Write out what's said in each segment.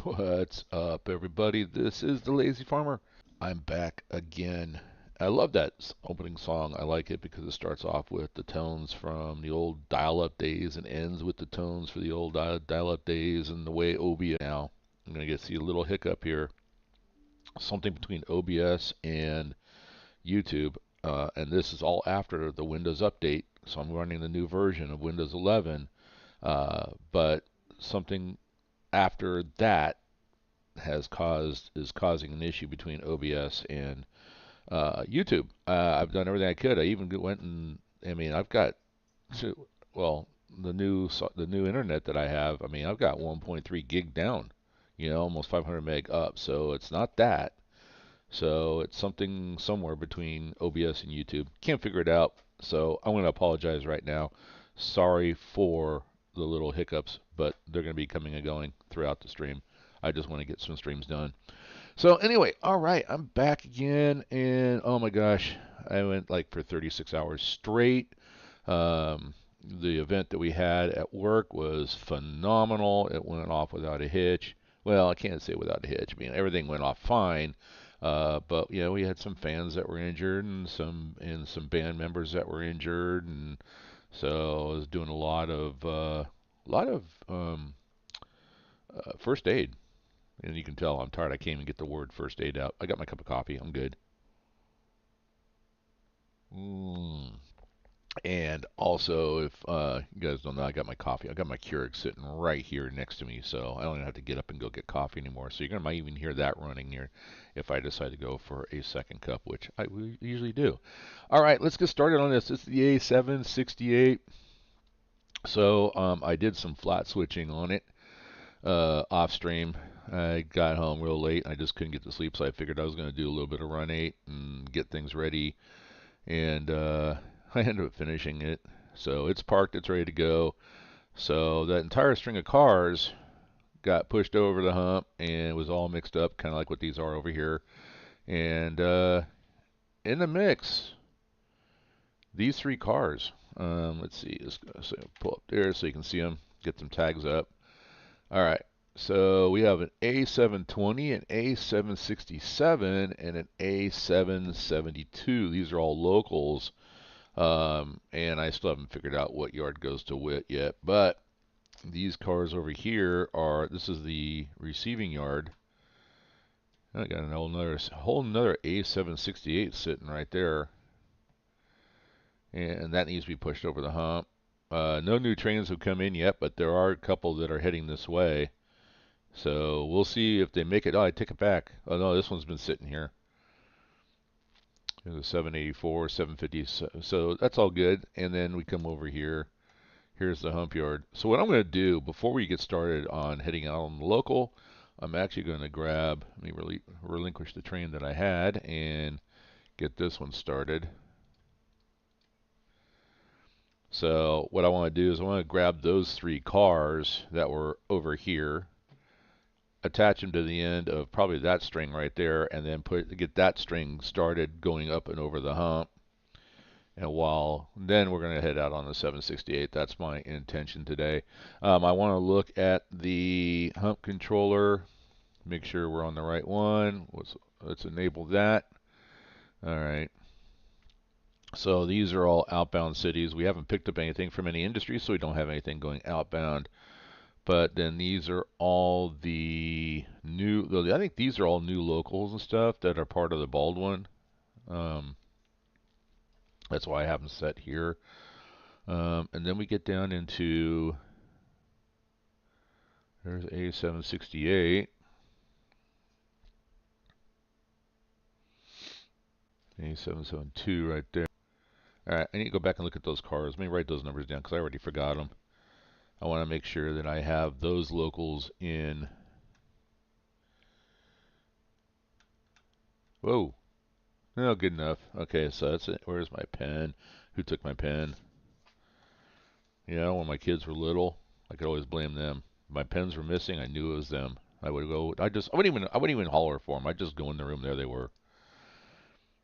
What's up, everybody? This is the Lazy Farmer. I'm back again. I love that opening song. I like it because it starts off with the tones from the old dial-up days and ends with the tones for the old dial-up days and the way OBS now. I'm going to see a little hiccup here. Something between OBS and YouTube, and this is all after the Windows update. So I'm running the new version of Windows 11, but something after that is causing an issue between OBS and YouTube. I've done everything I could. I even went and I mean I've got well the new internet that I have. I mean I've got 1.3 gig down. You know, almost 500 meg up. So it's not that. So it's something somewhere between OBS and YouTube. Can't figure it out. So I'm going to apologize right now. Sorry for the little hiccups, but they're going to be coming and going throughout the stream. I just want to get some streams done. So anyway, all right, I'm back again, and oh my gosh, I went like for 36 hours straight. Um, the event that we had at work was phenomenal. It went off without a hitch. Well, I can't say without a hitch. I mean, everything went off fine. But you know, we had some fans that were injured and some band members that were injured, and so I was doing a lot of first aid. And you can tell I'm tired. I can't even get the word first aid out. I got my cup of coffee. I'm good. Mm. And also, if you guys don't know, I got my coffee. I got my Keurig sitting right here next to me, so I don't even have to get up and go get coffee anymore. So you're gonna might even hear that running here if I decide to go for a second cup, which I usually do. All right, let's get started on this. This is the A768. So I did some flat switching on it off stream. I got home real late. I just couldn't get to sleep, so I figured I was going to do a little bit of Run8 and get things ready. And I ended up finishing it. So it's parked, it's ready to go. So that entire string of cars got pushed over the hump and was all mixed up, kind of like what these are over here. And in the mix, these three cars. Let's see, let's pull up there so you can see them, get some tags up. All right. So we have an A720, an A767, and an A772. These are all locals. And I still haven't figured out what yard goes to what yet. But these cars over here are, this is the receiving yard. I got a whole nother A768 sitting right there. And that needs to be pushed over the hump. No new trains have come in yet, but there are a couple that are heading this way. So we'll see if they make it. Oh, I take it back. Oh no, this one's been sitting here. There's a 784, 750. So that's all good. And then we come over here. Here's the hump yard. So what I'm going to do before we get started on heading out on the local, I'm actually going to grab, let me relinquish the train that I had and get this one started. So what I want to do is I want to grab those three cars that were over here, attach them to the end of probably that string right there, and then get that string started going up and over the hump. And then we're going to head out on the 768. That's my intention today. I want to look at the hump controller, make sure we're on the right one. Let's enable that. All right. So these are all outbound cities. We haven't picked up anything from any industry, so we don't have anything going outbound. But then these are all the new, I think these are all new locals and stuff that are part of the bald one. That's why I have them set here. And then we get down into, there's A768. A772 right there. All right, I need to go back and look at those cars. Let me write those numbers down because I already forgot them. I want to make sure that I have those locals in. Whoa. No, good enough. Okay, so that's it. Where's my pen? Who took my pen? Yeah, when my kids were little, I could always blame them. If my pens were missing, I knew it was them. I would go. I wouldn't even holler for them. I'd just go in the room. There they were.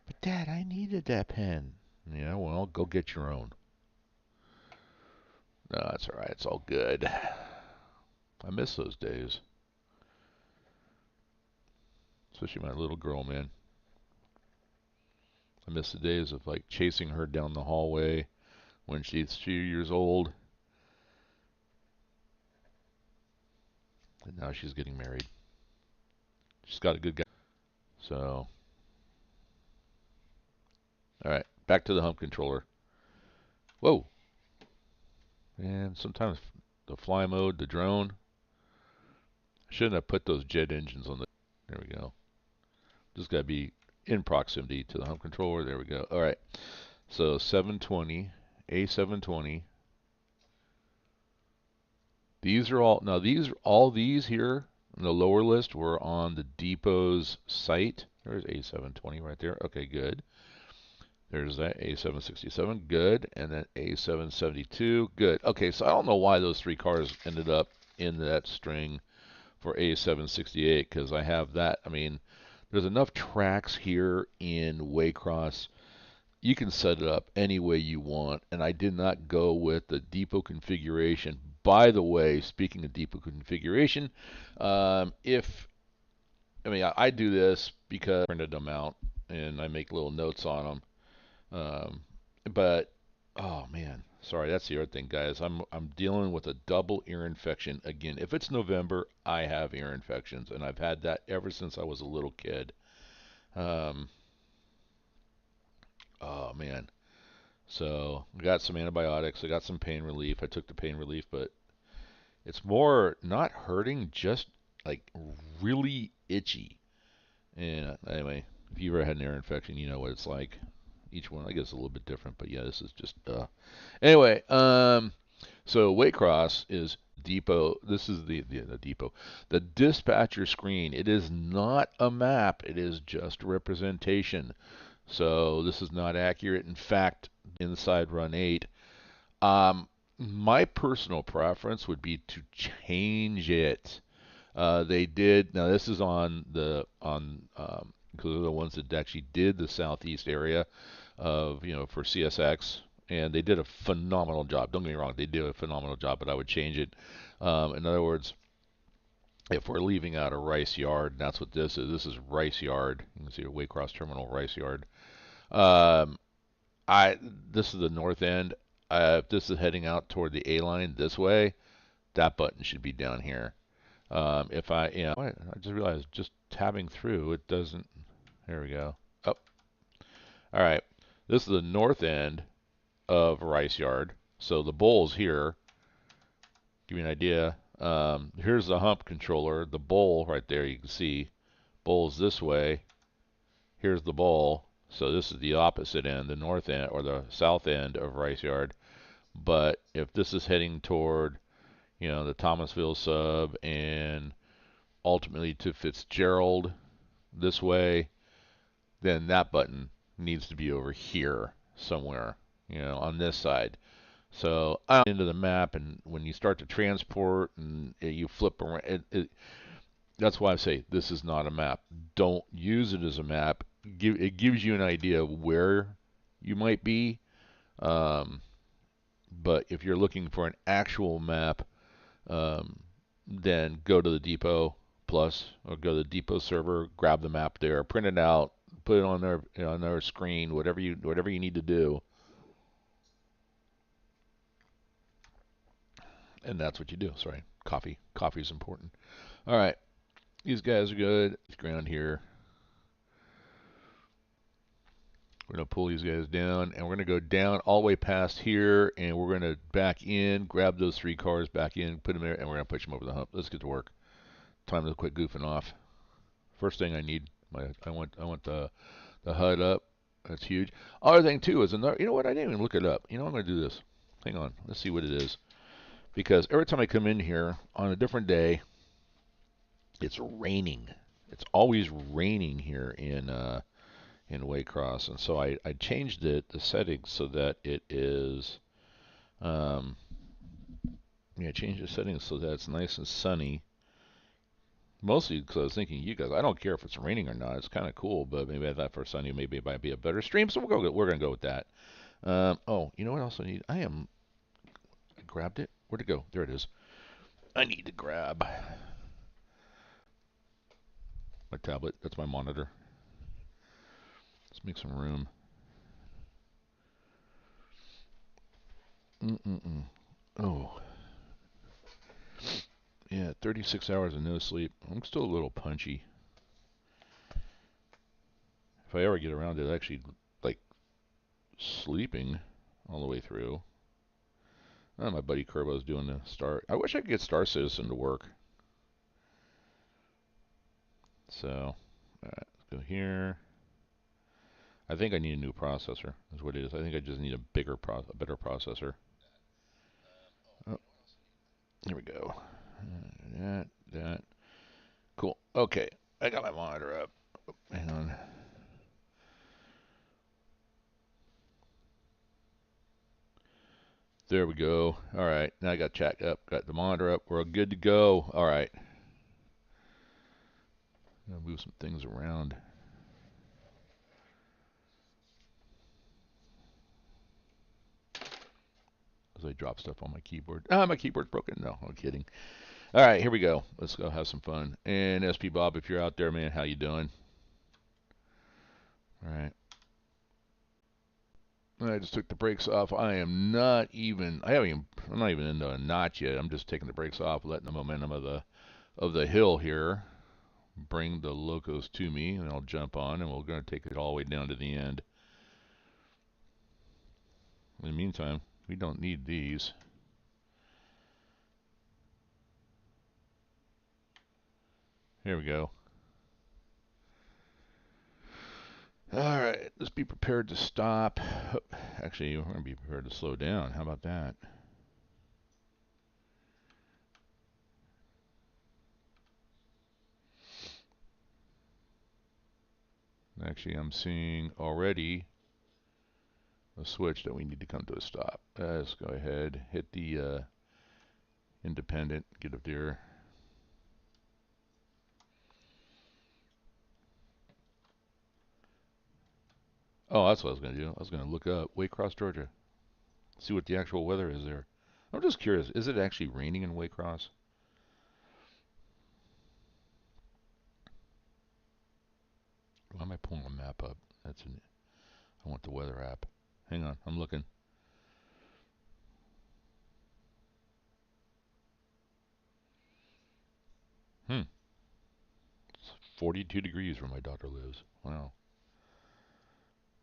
But Dad, I needed that pen. Yeah, well, go get your own. No, that's all right. It's all good. I miss those days. Especially my little girl, man. I miss the days of like chasing her down the hallway when she's 2 years old. And now she's getting married. She's got a good guy. So, all right, back to the hump controller. Whoa. And sometimes the fly mode, the drone. I shouldn't have put those jet engines on the. There we go. Just got to be in proximity to the hump controller. There we go. All right. So 720, A720. These are all, now all these here in the lower list were on the depot's site. There's A720 right there. Okay, good. There's that A767, good. And then A772, good. Okay, so I don't know why those three cars ended up in that string for A768 because I have that. I mean, there's enough tracks here in Waycross. You can set it up any way you want, and I did not go with the depot configuration. By the way, speaking of depot configuration, I do this because I printed them out and I make little notes on them. But oh man, sorry, that's the other thing, guys. I'm dealing with a double ear infection again. If it's November, I have ear infections, and I've had that ever since I was a little kid. Um, oh man. So I got some antibiotics. I got some pain relief. I took the pain relief, but it's more not hurting, just like really itchy. And anyway, if you ever had an ear infection, you know what it's like. Each one, I guess, a little bit different, but yeah, this is just. Anyway, so Waycross is depot. This is the depot, the dispatcher screen. It is not a map. It is just representation. So this is not accurate. In fact, inside Run8, my personal preference would be to change it. They did. Now this is on because they're the ones that actually did the southeast area of for CSX, and they did a phenomenal job. Don't get me wrong, they did a phenomenal job, but I would change it. In other words, if we're leaving out a Rice Yard, and that's what this is. This is Rice Yard. You can see a Waycross Terminal, Rice Yard. Um, this is the north end. If this is heading out toward the A line this way, that button should be down here. If I just realized just tabbing through, it doesn't. There we go. Oh, all right. This is the north end of Rice Yard. So the bowl's here. Give you an idea. Here's the hump controller. The bowl right there, you can see. Bowl's this way. Here's the bowl. So this is the opposite end, the north end or the south end of Rice Yard. But if this is heading toward, the Thomasville sub and ultimately to Fitzgerald this way, then that button needs to be over here somewhere, on this side. So I'm into the map, and when you start to transport and you flip around, that's why I say this is not a map. Don't use it as a map. It gives you an idea of where you might be. But if you're looking for an actual map, then go to the Depot Plus or go to the Depot server, grab the map there, print it out, put it on their screen, whatever you need to do, and that's what you do. Sorry, coffee is important. All right, these guys are good. Ground here. We're going to pull these guys down, and we're going to go down all the way past here, and we're going to back in, grab those three cars back in, put them there, and we're going to push them over the hump. Let's get to work. Time to quit goofing off. First thing I need, I want the HUD up. That's huge. Other thing too is another. You know what? I didn't even look it up. I'm going to do this. Hang on. Let's see what it is. Because every time I come in here on a different day, it's raining. It's always raining here in Waycross, and so I changed the settings so that it is. Change the settings so that it's nice and sunny. Mostly because I was thinking, you guys, I don't care if it's raining or not. It's kind of cool, but maybe I thought for sunny, maybe it might be a better stream. So we're gonna go with that. You know what else I need? I grabbed it. Where'd it go? There it is. I need to grab my tablet. That's my monitor. Let's make some room. Oh. Yeah, 36 hours of no sleep. I'm still a little punchy. If I ever get around to actually, sleeping all the way through. My buddy Kerbo's doing the Star. I wish I could get Star Citizen to work. So, let's go here. I think I need a new processor. Is what it is. I think I just need a better processor. Oh, here we go. That. Cool. Okay, I got my monitor up. Hang on. There we go. All right, now I got chat up, got the monitor up. We're good to go. All right. I'm gonna move some things around. As I drop stuff on my keyboard. Ah, my keyboard's broken. No, I'm kidding. All right, here we go. Let's go have some fun. And SP Bob, if you're out there, man, how you doing? All right. I just took the brakes off. I'm not even into a notch yet. I'm just taking the brakes off, letting the momentum of the hill here bring the locos to me, and I'll jump on, and we're going to take it all the way down to the end. In the meantime, we don't need these. Here we go. All right, let's be prepared to stop. Actually, we're going to be prepared to slow down. How about that? Actually, I'm seeing already a switch that we need to come to a stop. Let's go ahead, hit the independent, get up there. Oh, that's what I was going to do. I was going to look up Waycross, Georgia, see what the actual weather is there. I'm just curious, is it actually raining in Waycross? Why am I pulling a map up? I want the weather app. Hang on, I'm looking. It's 42 degrees where my daughter lives. Wow.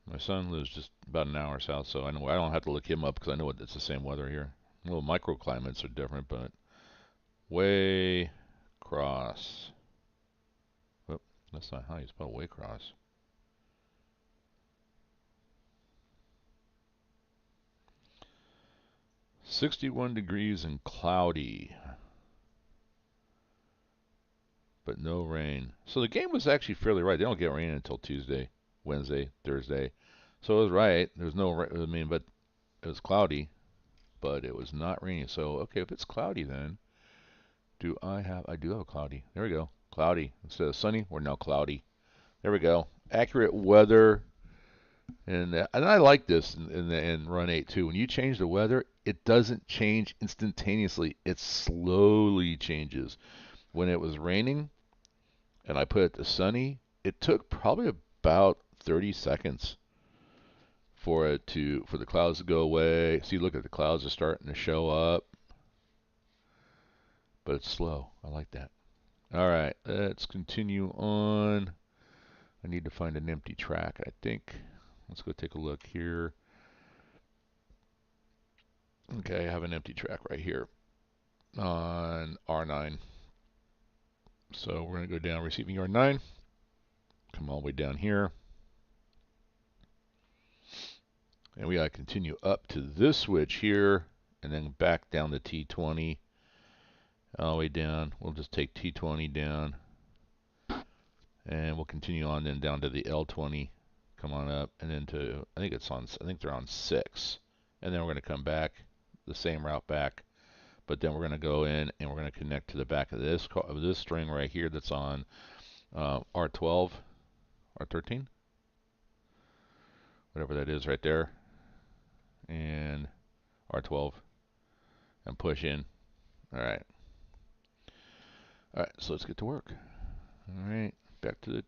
My son lives just about an hour south, so I know I don't have to look him up because I know it's the same weather here. Well, microclimates are different, but Waycross. Oh, that's not how you spell Waycross. "61 degrees and cloudy, but no rain." So the game was actually fairly right. They don't get rain until Tuesday, Wednesday, Thursday. So it was right. There was no, but it was cloudy, but it was not raining. So okay, if it's cloudy, then I do have a cloudy. There we go. Cloudy instead of sunny. We're now cloudy. There we go. Accurate weather, and I like this in Run 8 too. When you change the weather, it doesn't change instantaneously. It slowly changes. When it was raining and I put it to sunny, it took probably about 30 seconds for the clouds to go away. See, look at the clouds are starting to show up, but it's slow. I like that. All right, let's continue on. I need to find an empty track, I think. Let's go take a look here. Okay, I have an empty track right here on R9. So we're going to go down receiving R9. Come all the way down here. And we got to continue up to this switch here and then back down to T20. All the way down. We'll just take T20 down. And we'll continue on then down to the L20. Come on up and then I think they're on 6. And then we're going to come back the same route back. But then we're going to go in and we're going to connect to the back of this string right here that's on R12, R13, whatever that is right there, and R12, and push in. All right. All right, so let's get to work. All right, back to the...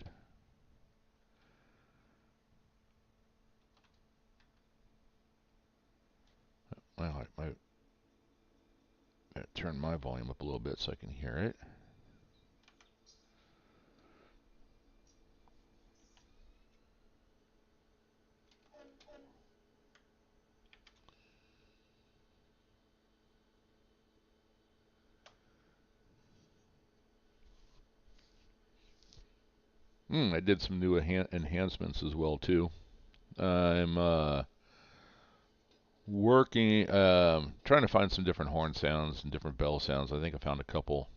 Well, I turn my volume up a little bit so I can hear it. I did some new enhancements as well too. I'm working, trying to find some different horn sounds and different bell sounds. I think I found a couple.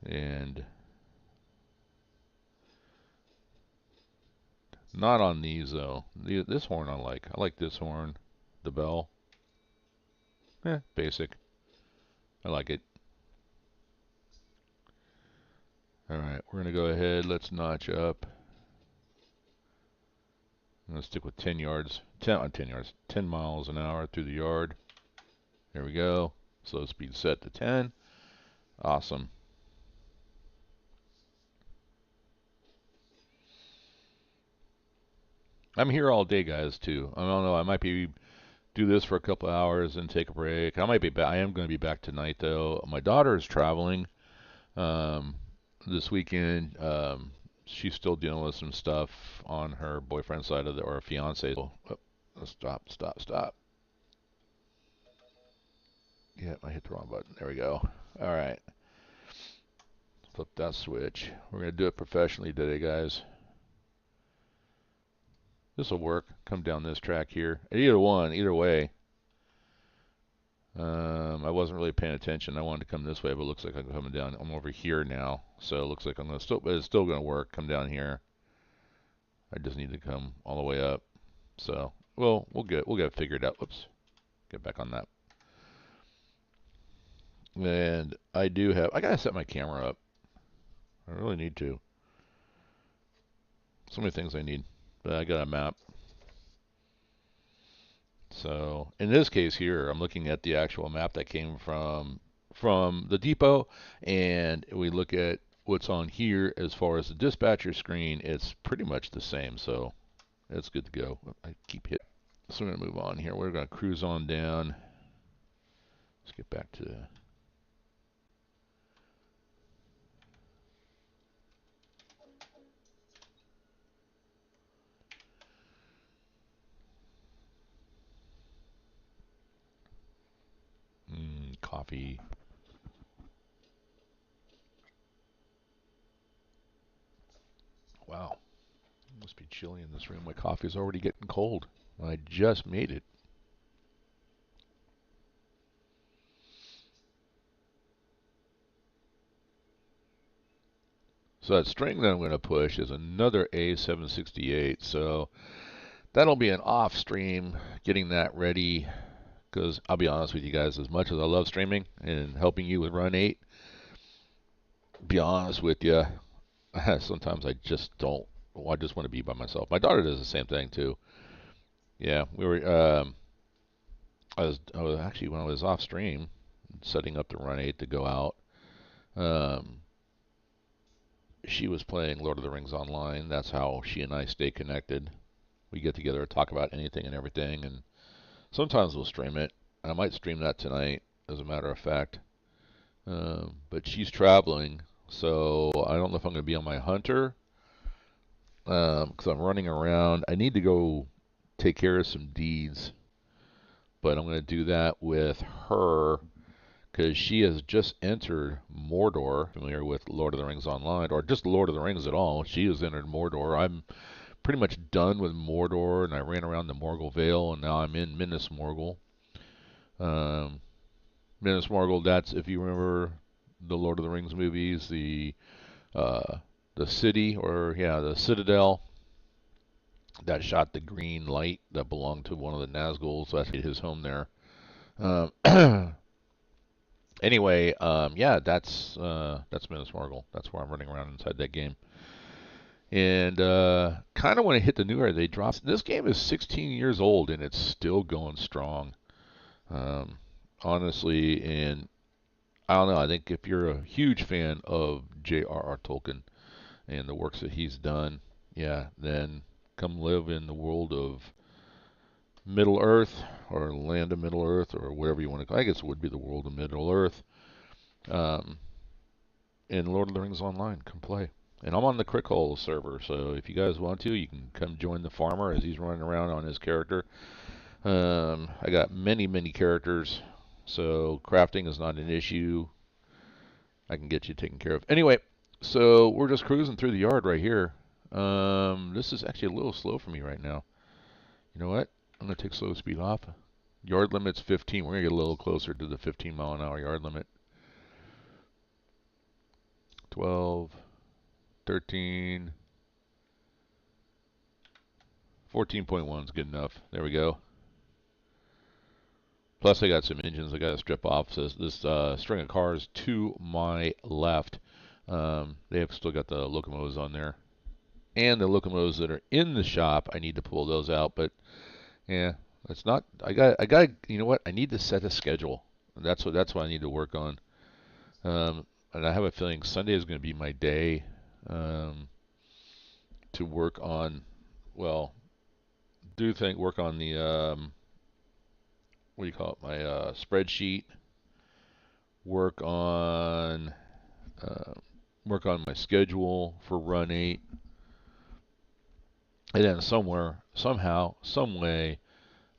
And not on these though. This horn I like. I like this horn. The bell. Basic. I like it. Alright, we're going to go ahead. Let's notch up. I'm going to stick with 10 yards. 10 yards. 10 miles an hour through the yard. There we go. Slow speed set to 10. Awesome. I'm here all day, guys, too. I don't know. I might be do this for a couple hours and take a break. I might be back. I am going to be back tonight, though. My daughter is traveling this weekend. She's still dealing with some stuff on her boyfriend's side of the or fiance. Oh, stop. Yeah, I hit the wrong button. There we go. All right. Flip that switch. We're going to do it professionally today, guys. This will work. Come down this track here. Either way. I wasn't really paying attention. I wanted to come this way, but it looks like I'm coming down. I'm over here now, so it looks like I'm going to still, but it's still going to work. Come down here. I just need to come all the way up. So, well, we'll get it figured out. Whoops. Get back on that. And I gotta set my camera up. I really need to. So many things I need. But I got a map. So in this case here, I'm looking at the actual map that came from the depot, and we look at what's on here as far as the dispatcher screen. It's pretty much the same, so it's good to go. I keep hitting. So we're gonna move on here. We're gonna cruise on down. Let's get back to coffee. Wow. It must be chilly in this room. My coffee's already getting cold. I just made it. So that string that I'm going to push is another A768. So that'll be an off stream, getting that ready. Because I'll be honest with you guys, as much as I love streaming and helping you with Run8, be honest with you, sometimes I just don't. Well, I just want to be by myself. My daughter does the same thing too. Yeah, we were. I was actually when I was off stream, setting up the Run8 to go out. She was playing Lord of the Rings online. That's how she and I stay connected. We get together and talk about anything and everything, and sometimes we'll stream it. I might stream that tonight, as a matter of fact. But she's traveling, so I don't know if I'm going to be on my hunter, because I'm running around. I need to go take care of some deeds, but I'm going to do that with her, because she has just entered Mordor. Familiar with Lord of the Rings Online, or just Lord of the Rings at all. She has entered Mordor. I'm pretty much done with Mordor, and I ran around the Morgul Vale, and now I'm in Minas Morgul. Minas Morgul, that's, if you remember the Lord of the Rings movies, the city, or yeah, the Citadel that shot the green light that belonged to one of the Nazguls. So that's his home there. Anyway, yeah, that's Minas Morgul. That's where I'm running around inside that game. And kind of when I hit the new area, they dropped. This game is 16 years old and it's still going strong. Honestly, and I don't know. I think if you're a huge fan of J.R.R. Tolkien and the works that he's done, yeah, then come live in the world of Middle Earth, or Land of Middle Earth, or whatever you want to call it. I guess it would be the world of Middle Earth. In Lord of the Rings Online, come play. And I'm on the Crickhole server, so if you guys want to, you can come join the farmer as he's running around on his character. I got many characters, so crafting is not an issue. I can get you taken care of. Anyway, so we're just cruising through the yard right here. This is actually a little slow for me right now. You know what? I'm going to take slow speed off. Yard limit's 15. We're going to get a little closer to the 15-mile-an-hour yard limit. 12, 13, 14.1 is good enough. There we go. Plus, I got some engines I got to strip off. So this string of cars to my left, they have still got the locomotives on there. And the locomotives that are in the shop, I need to pull those out. But yeah, it's not. I got. You know what? I need to set a schedule. That's what I need to work on. And I have a feeling Sunday is going to be my day to work on. Well, work on the what do you call it? My spreadsheet. Work on uh, work on my schedule for Run8, and then somewhere, somehow, some way,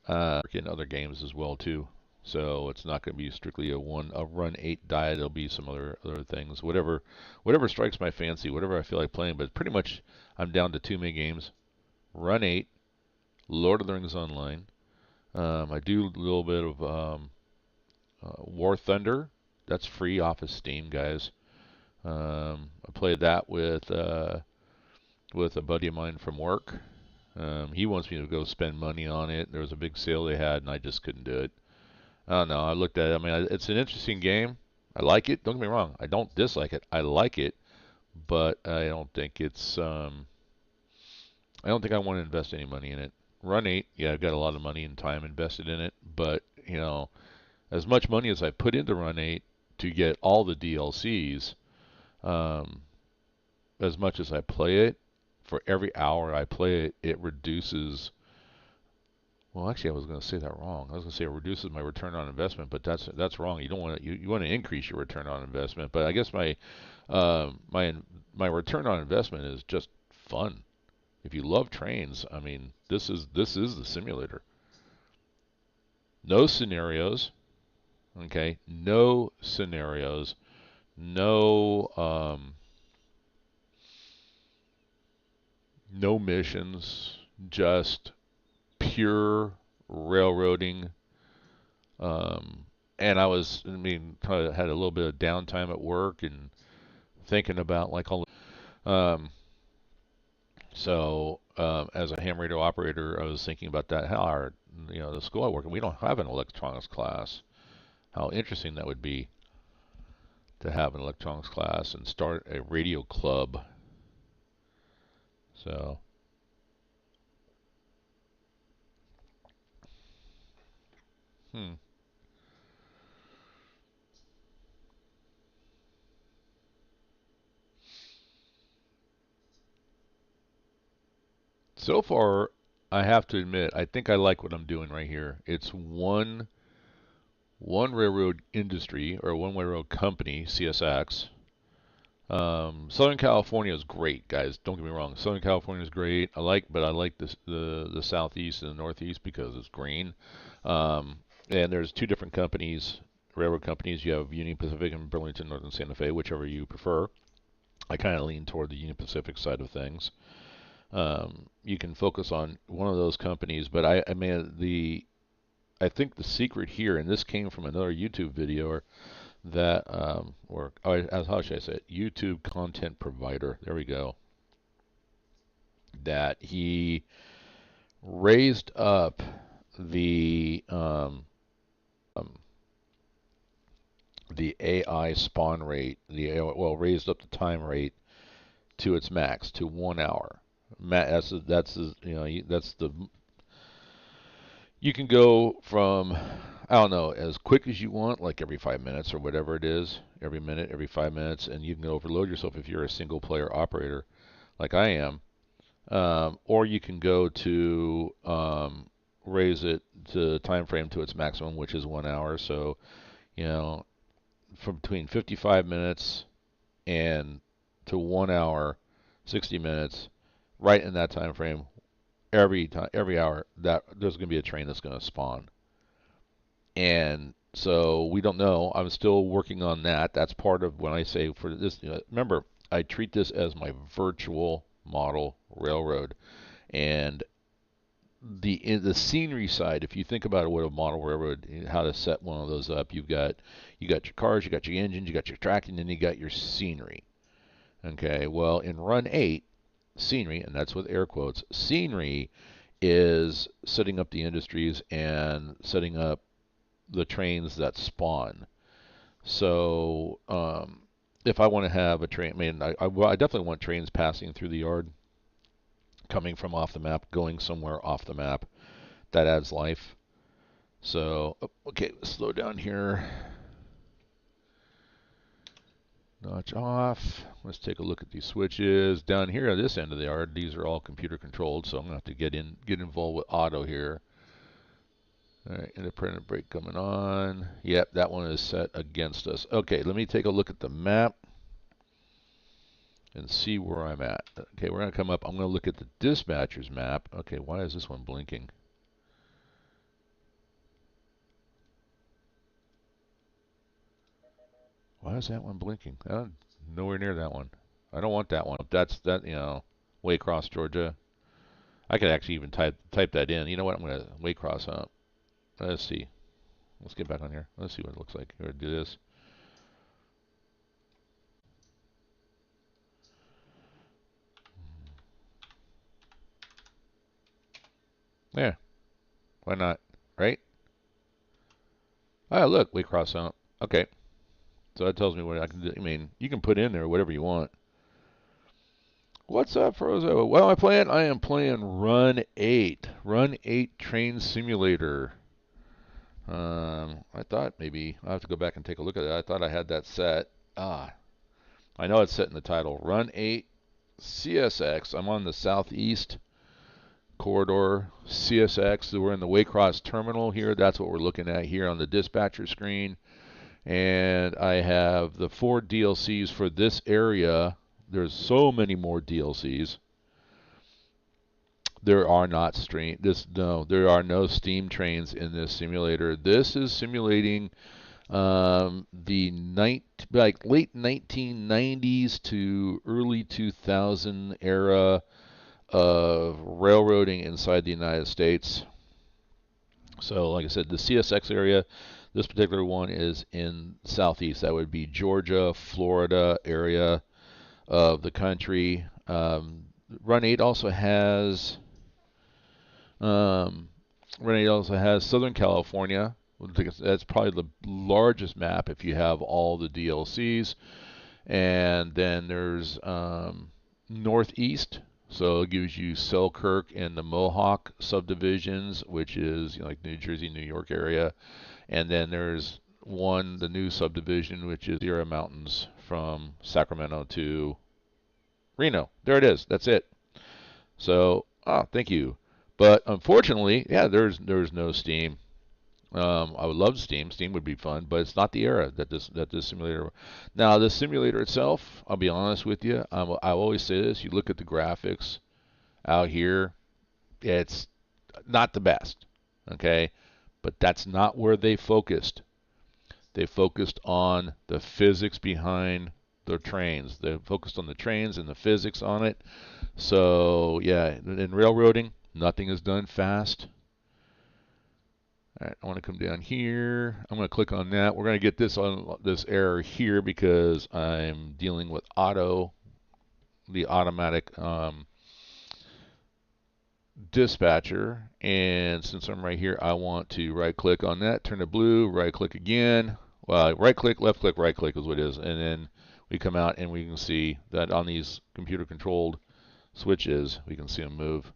work in other games as well too. So it's not going to be strictly a Run8 diet. There'll be some other things, whatever strikes my fancy, whatever I feel like playing. But pretty much, I'm down to two main games: Run8, Lord of the Rings Online. I do a little bit of War Thunder. That's free off of Steam, guys. I played that with a buddy of mine from work. He wants me to go spend money on it. There was a big sale they had, and I just couldn't do it. I don't know. I looked at it. I mean, it's an interesting game. I like it. Don't get me wrong. I don't dislike it. I like it, but I don't think it's. I don't think I want to invest any money in it. Run8, yeah, I've got a lot of money and time invested in it, but as much money as I put into Run8 to get all the DLCs, um, as much as I play it, for every hour I play it, it reduces. Well, actually, I was going to say that wrong. I was going to say it reduces my return on investment, but that's wrong. You don't want to, you want to increase your return on investment. But I guess my return on investment is just fun. If you love trains, I mean, this is the simulator. No scenarios, okay? No scenarios. No no missions. Just pure railroading. Um, and I mean, kind of had a little bit of downtime at work and thinking about like all. As a ham radio operator, I was thinking about that. How the school I work in, we don't have an electronics class. How interesting that would be to have an electronics class and start a radio club. So, hmm. So far, I have to admit, I think I like what I'm doing right here. It's one railroad industry or one railroad company, CSX. Southern California is great, guys. Don't get me wrong. Southern California is great. But I like the southeast and the northeast because it's green. Um, and there's two different companies, railroad companies. You have Union Pacific and Burlington Northern Santa Fe, whichever you prefer. I kind of lean toward the Union Pacific side of things. You can focus on one of those companies, but I mean I think the secret here, and this came from another YouTube video, that how should I say it? YouTube content provider. There we go. That he raised up the the AI spawn rate. Raised up the time rate to its max to 1 hour. That's the you can go from, I don't know, as quick as you want, like every 5 minutes or whatever it is, every minute, every 5 minutes, and you can overload yourself if you're a single player operator like I am. Or you can go to raise it to time frame to its maximum, which is 1 hour. So, you know, from between 55 minutes and to 1 hour, 60 minutes, right in that time frame, every hour, that there's going to be a train that's going to spawn. And so we don't know. I'm still working on that. That's part of when I say for this. Remember, I treat this as my model railroad. And the scenery side, if you think about what a model railroad, how to set one of those up, you got your cars, you got your engines, you got your track, and then you got your scenery. Okay, well in Run 8, scenery, and that's with air quotes, scenery is setting up the industries and setting up the trains that spawn. So if I want to have a train, I mean, I definitely want trains passing through the yard, coming from off the map, going somewhere off the map. That adds life. So, okay, let's slow down here. Notch off. Let's take a look at these switches. Down here at this end of the yard, these are all computer controlled, so I'm going to have to get involved with auto here. Alright, independent brake coming on. Yep, that one is set against us. Okay, let me take a look at the map and see where I'm at. Okay, we're going to come up. I'm going to look at the dispatcher's map. Okay, why is this one blinking? Why is that one blinking? Nowhere near that one. I don't want that one. That's that, Waycross, Georgia. I could actually even type that in. You know what? I'm going to Waycross up. Let's see. Let's get back on here. Let's see what it looks like. We're going to do this. Yeah. Why not? Right? Oh, look. Waycross up. Okay. So that tells me what I can do. I mean, you can put in there whatever you want. What's up, Frozo? Well, I am playing Run 8. Run 8 Train Simulator. I thought maybe I'll have to go back and take a look at it. I thought I had that set. I know it's set in the title. Run 8 CSX. I'm on the southeast corridor. CSX. We're in the Waycross terminal here. That's what we're looking at here on the dispatcher screen. And I have the 4 DLCs for this area. There's so many more DLCs. There are not there are no steam trains in this simulator. This is simulating the late 1990s to early 2000 era of railroading inside the United States. So, like I said, the CSX area, this particular one is in southeast. That would be Georgia, Florida area of the country. Run 8 also has Southern California. That's probably the largest map if you have all the DLCs. And then there's Northeast. So it gives you Selkirk and the Mohawk subdivisions, which is like New Jersey, New York area. And then there's the new subdivision, which is Sierra Mountains from Sacramento to Reno. There it is. That's it. So, thank you. But unfortunately, yeah, there's no Steam. I would love Steam. Steam would be fun, but it's not the era that this simulator. Now, the simulator itself, I'll be honest with you. I always say this. You look at the graphics out here, it's not the best. Okay, but that's not where they focused. They focused on the physics behind the trains. They focused on the trains and the physics on it. So yeah, in railroading, nothing is done fast. All right, I want to come down here. I'm going to click on that. We're going to get this error here because I'm dealing with the automatic dispatcher. And since I'm right here, I want to right click on that, turn it blue, right click again. Well, right click, left click, right click is what it is. And then we come out and we can see that on these computer controlled switches, we can see them move.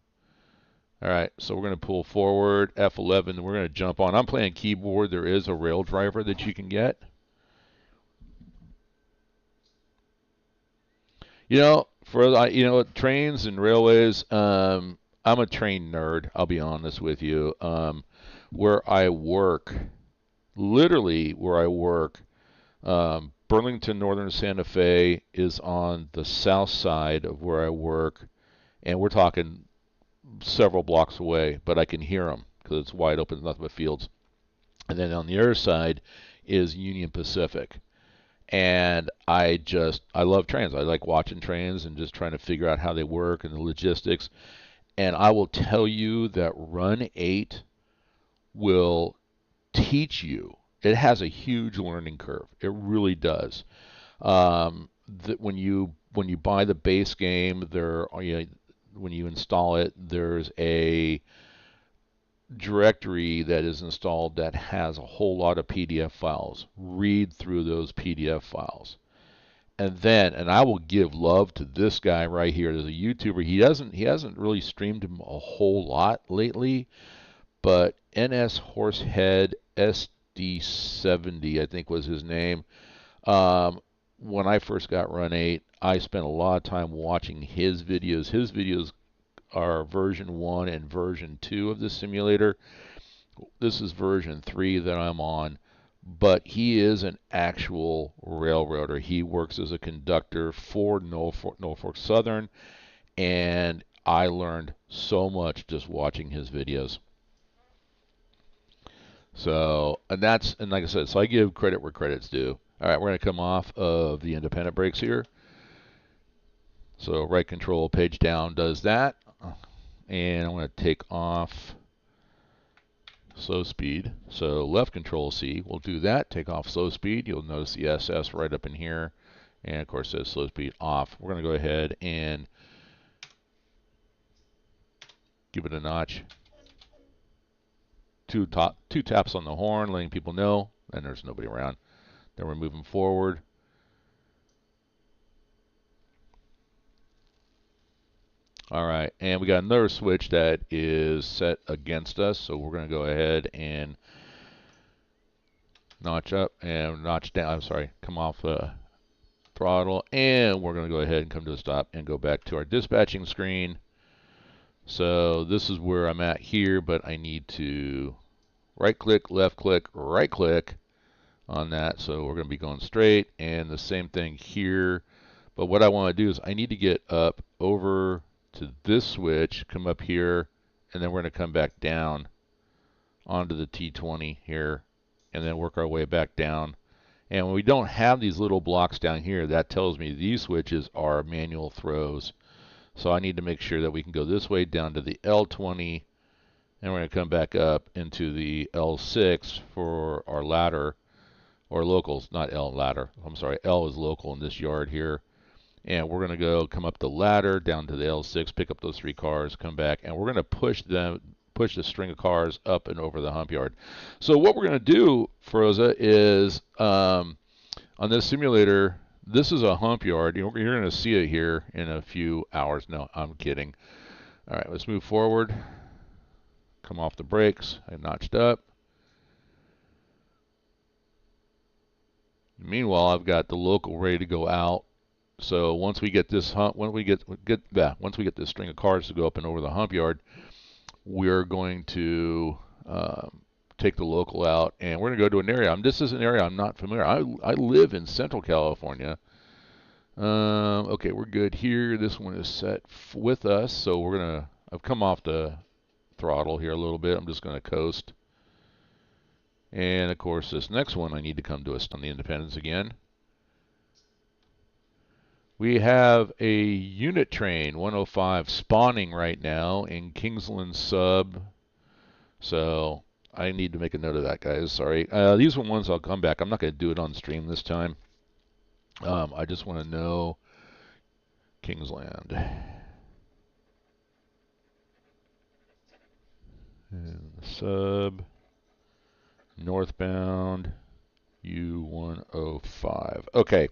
All right, so we're going to pull forward, F11, we're going to jump on. I'm playing keyboard. There is a rail driver that you can get. For trains and railways, I'm a train nerd, I'll be honest with you. Where I work, literally where I work, Burlington, Northern Santa Fe is on the south side of where I work, and we're talking several blocks away, but I can hear them because it's wide open, nothing but fields. And then on the other side is Union Pacific. And I love trains. I like watching trains and just trying to figure out how they work and the logistics. And I will tell you that Run8 will teach you. It has a huge learning curve. It really does. That when you buy the base game, when you install it, there's a directory that is installed that has a whole lot of PDF files. Read through those PDF files. And I will give love to this guy right here. There's a YouTuber. He hasn't really streamed him a whole lot lately, but NS Horsehead SD70, I think was his name. Um, when I first got Run8, I spent a lot of time watching his videos. His videos are version 1 and version 2 of the simulator. This is version 3 that I'm on, but he is an actual railroader. He works as a conductor for Norfolk Southern, and I learned so much just watching his videos. So, and like I said, so I give credit where credit's due. All right, we're going to come off of the independent brakes here. So right control page down does that. And I'm going to take off slow speed. So left control C will do that. Take off slow speed. You'll notice the SS right up in here. And of course it says slow speed off. We're going to go ahead and give it a notch. Two taps on the horn, letting people know, and there's nobody around. Then we're moving forward. All right, and we got another switch that is set against us, so we're going to go ahead and notch up and notch down. I'm sorry, come off the throttle, and we're going to go ahead and come to a stop and go back to our dispatching screen. So this is where I'm at here, but I need to right click, right click on that. So we're going to be going straight, and the same thing here. But what I want to do is I need to get up over to this switch, come up here, and then we're going to come back down onto the T20 here, and then work our way back down. And when we don't have these little blocks down here, that tells me these switches are manual throws. So I need to make sure that we can go this way down to the L20, and we're going to come back up into the L6 for our ladder, or locals, not L ladder. I'm sorry, L is local in this yard here. And we're going to come up the ladder down to the L6, pick up those 3 cars, come back, and we're going to push the string of cars up and over the hump yard. So what we're going to do, Froza, is on this simulator, this is a hump yard. You're going to see it here in a few hours. No, I'm kidding. All right, let's move forward. Come off the brakes. I notched up. Meanwhile, I've got the local ready to go out. So once we get this hump, once we get this string of cars to go up and over the hump yard, we're going to take the local out, and we're going to go to an area. This is an area I'm not familiar. I live in Central California. Okay, we're good here. This one is set with us, so I've come off the throttle here a little bit. I'm just going to coast. And of course, this next one I need to come to us on the Independence again. We have a unit train 105 spawning right now in Kingsland Sub. So I need to make a note of that, guys. Sorry. These are ones I'll come back. I'm not going to do it on stream this time. I just want to know Kingsland. And sub northbound U105. Okay.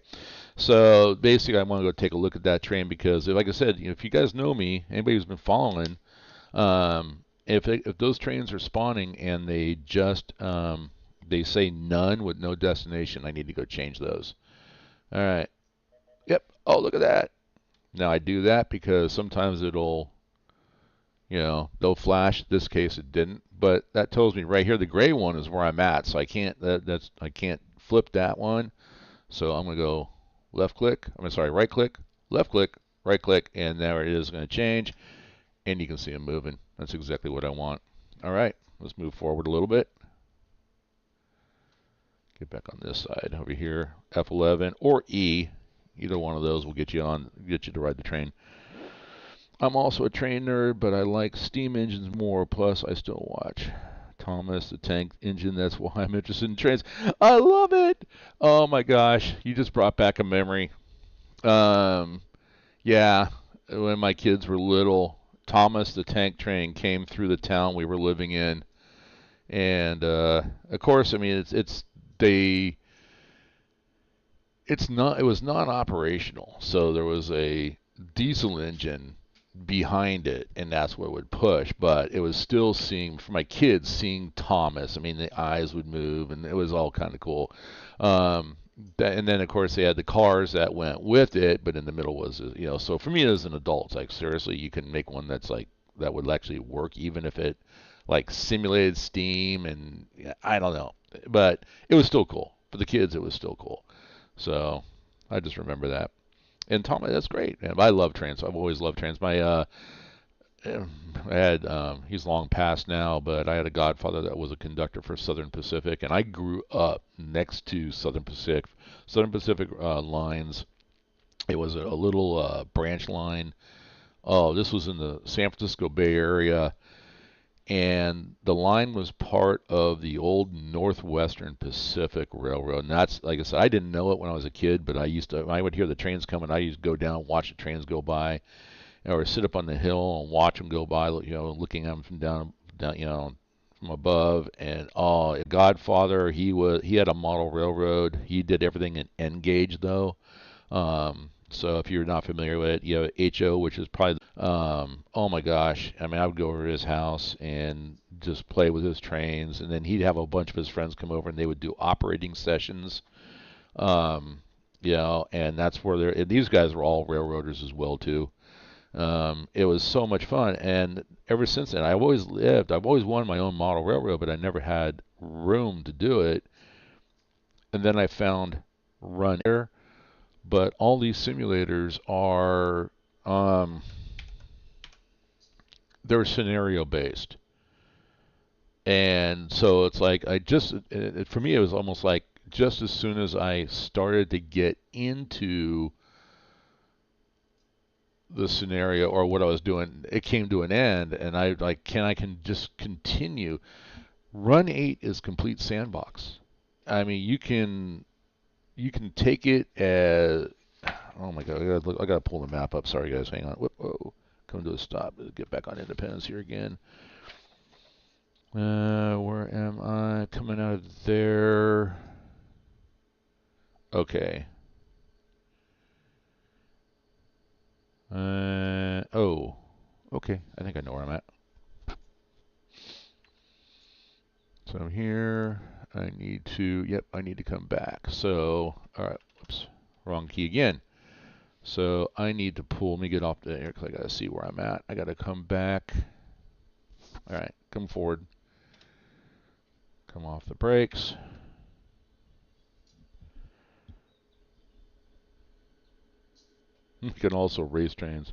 So basically, I want to go take a look at that train because, like I said, if you guys know me, anybody who's been following, if those trains are spawning and they just they say none with no destination, I need to go change those. All right. Yep. Oh, look at that. Now I do that because sometimes they'll flash. In this case, it didn't, but that tells me right here the gray one is where I'm at, so I can't flip that one. So I'm gonna go right click, left click, right click, and there it is going to change, and you can see them moving. That's exactly what I want. All right, let's move forward a little bit. Get back on this side over here. F11 or E. Either one of those will get you to ride the train. I'm also a train nerd, but I like steam engines more. Plus, I still watch Thomas the Tank Engine. That's why I'm interested in trains. I love it. Oh my gosh, you just brought back a memory. Um, yeah, when my kids were little, Thomas the Tank Train came through the town we were living in, and of course, I mean they it's not it was non-operational, so there was a diesel engine behind it, and that's what would push. But it was still seeing for my kids seeing Thomas. I mean, the eyes would move, and it was all kind of cool. And then of course they had the cars that went with it, but in the middle was So for me as an adult, it's like seriously, you can make one that's like that would actually work, even if it like simulated steam, and yeah, I don't know, but it was still cool for the kids. It was still cool. So I just remember that. And Tom, that's great. Man. I love trains. I've always loved trains. I had he's long past now, but I had a godfather that was a conductor for Southern Pacific, and I grew up next to Southern Pacific lines. It was a little branch line. Oh, this was in the San Francisco Bay Area, and the line was part of the old Northwestern Pacific Railroad. And that's, like I said, I didn't know it when I was a kid, but when I would hear the trains coming, I used to go down and watch the trains go by, or sit up on the hill and watch them go by, looking at them from down, from above. And Godfather, he had a model railroad. He did everything in N gauge though. So if you're not familiar with it, you have HO, which is probably, oh my gosh. I mean, I would go over to his house and just play with his trains, and then he'd have a bunch of his friends come over and they would do operating sessions. Um, and that's where and these guys were all railroaders as well too. It was so much fun, and ever since then, I've always wanted my own model railroad, but I never had room to do it. And then I found Run8, but all these simulators are they're scenario based, and so it's like for me it was almost like just as soon as I started to get into the scenario or what I was doing, it came to an end, and I can just continue. Run8 is complete sandbox. I mean, you can take it as, oh my god, I gotta pull the map up. Sorry guys, hang on. Whoa, come to a stop. Get back on Independence here again. Where am I? Coming out of there. Okay. Oh, okay. I think I know where I'm at. So I'm here. I need to come back. So, all right, whoops, wrong key again. So I need to let me get off there because I got to see where I'm at. I got to come back. All right, come forward. Come off the brakes. You can also race trains.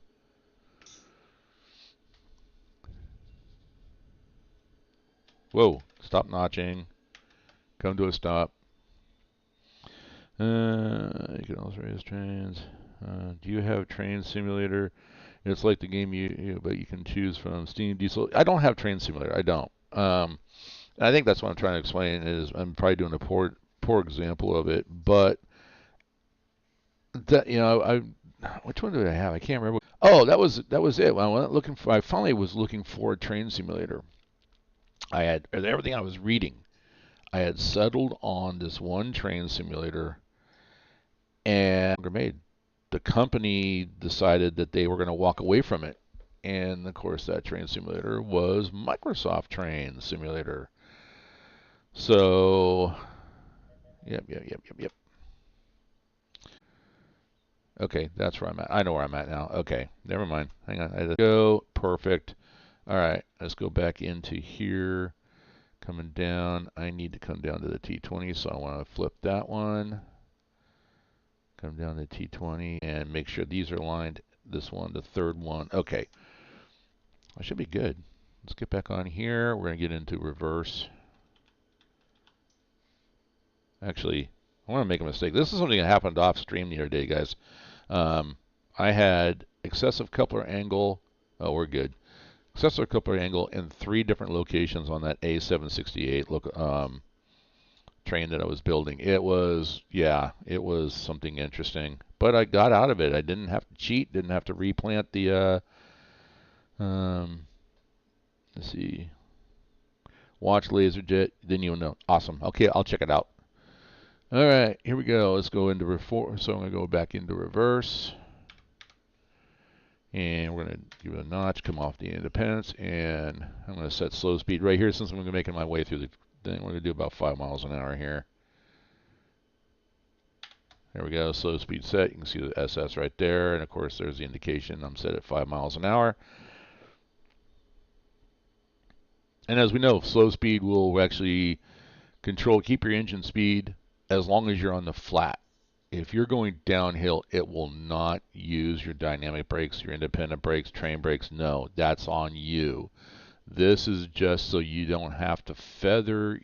Whoa, stop notching. Come to a stop. You can also race trains. Do you have Train Simulator? It's like the game but you can choose from Steam, Diesel. I don't have Train Simulator. I don't. I think that's what I'm trying to explain is I'm probably doing a poor example of it, but that which one did I have? I can't remember. Oh, that was it. I finally was looking for a Train Simulator. I had everything I was reading. I had settled on this one train simulator, and made. The company decided that they were going to walk away from it. And of course, that train simulator was Microsoft Train Simulator. So, yep. Okay, that's where I'm at. I know where I'm at now. Okay, never mind. Hang on. I just go. Perfect. All right, let's go back into here. Coming down. I need to come down to the T20, so I want to flip that one. Come down to T20 and make sure these are aligned. This one, the third one. Okay. I should be good. Let's get back on here. We're going to get into reverse. Actually, I want to make a mistake. This is something that happened off stream the other day, guys. Um, I had excessive coupler angle. Oh, we're good. Excessive coupler angle in 3 different locations on that A768 train that I was building. It was, yeah, it was something interesting. But I got out of it. I didn't have to cheat. Didn't have to replant the. Let's see. Watch LaserJet. Didn't even know. Awesome. Okay, I'll check it out. All right, here we go. Let's go into reverse. So I'm going to go back into reverse. And we're going to give it a notch, come off the independence, and I'm going to set slow speed right here since I'm going to be making my way through the thing. We're going to do about 5 miles an hour here. There we go, slow speed set. You can see the SS right there, and of course there's the indication I'm set at 5 miles an hour. And as we know, slow speed will actually keep your engine speed as long as you're on the flat. If you're going downhill, it will not use your dynamic brakes, your independent brakes, train brakes. No, that's on you. This is just so you don't have to feather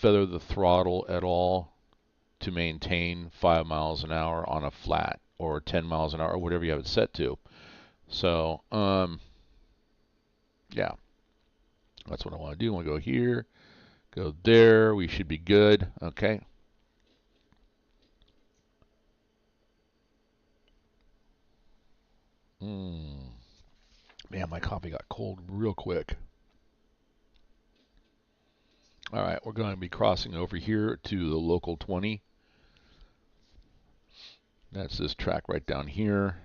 the throttle at all to maintain 5 miles an hour on a flat or 10 miles an hour or whatever you have it set to. So, yeah, that's what I want to do. I want to go here, go there. We should be good. Okay. Man, my coffee got cold real quick. All right, we're going to be crossing over here to the local 20. That's this track right down here.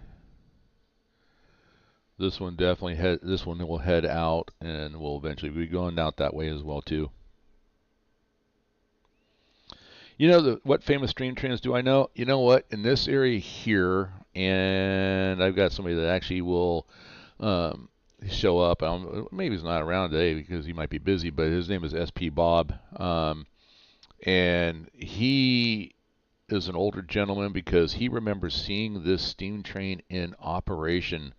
This one will head out, and we'll eventually be going out that way as well too. You know what famous stream trains do I know? You know what? In this area here, and I've got somebody that actually will show up. Maybe he's not around today because he might be busy, but his name is SP Bob. And he is an older gentleman because he remembers seeing this steam train in operation.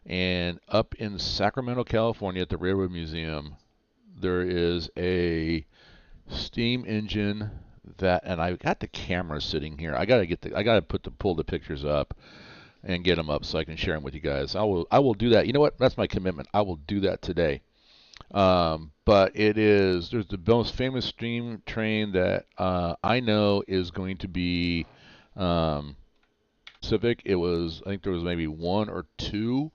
And up in Sacramento, California at the Railroad Museum, there is a steam engine and I got the camera sitting here. I gotta pull the pictures up and get them up so I can share them with you guys. I will do that. You know what? That's my commitment. I will do that today. But there's the most famous steam train that I know is going to be Civic. I think there was maybe 1 or 2.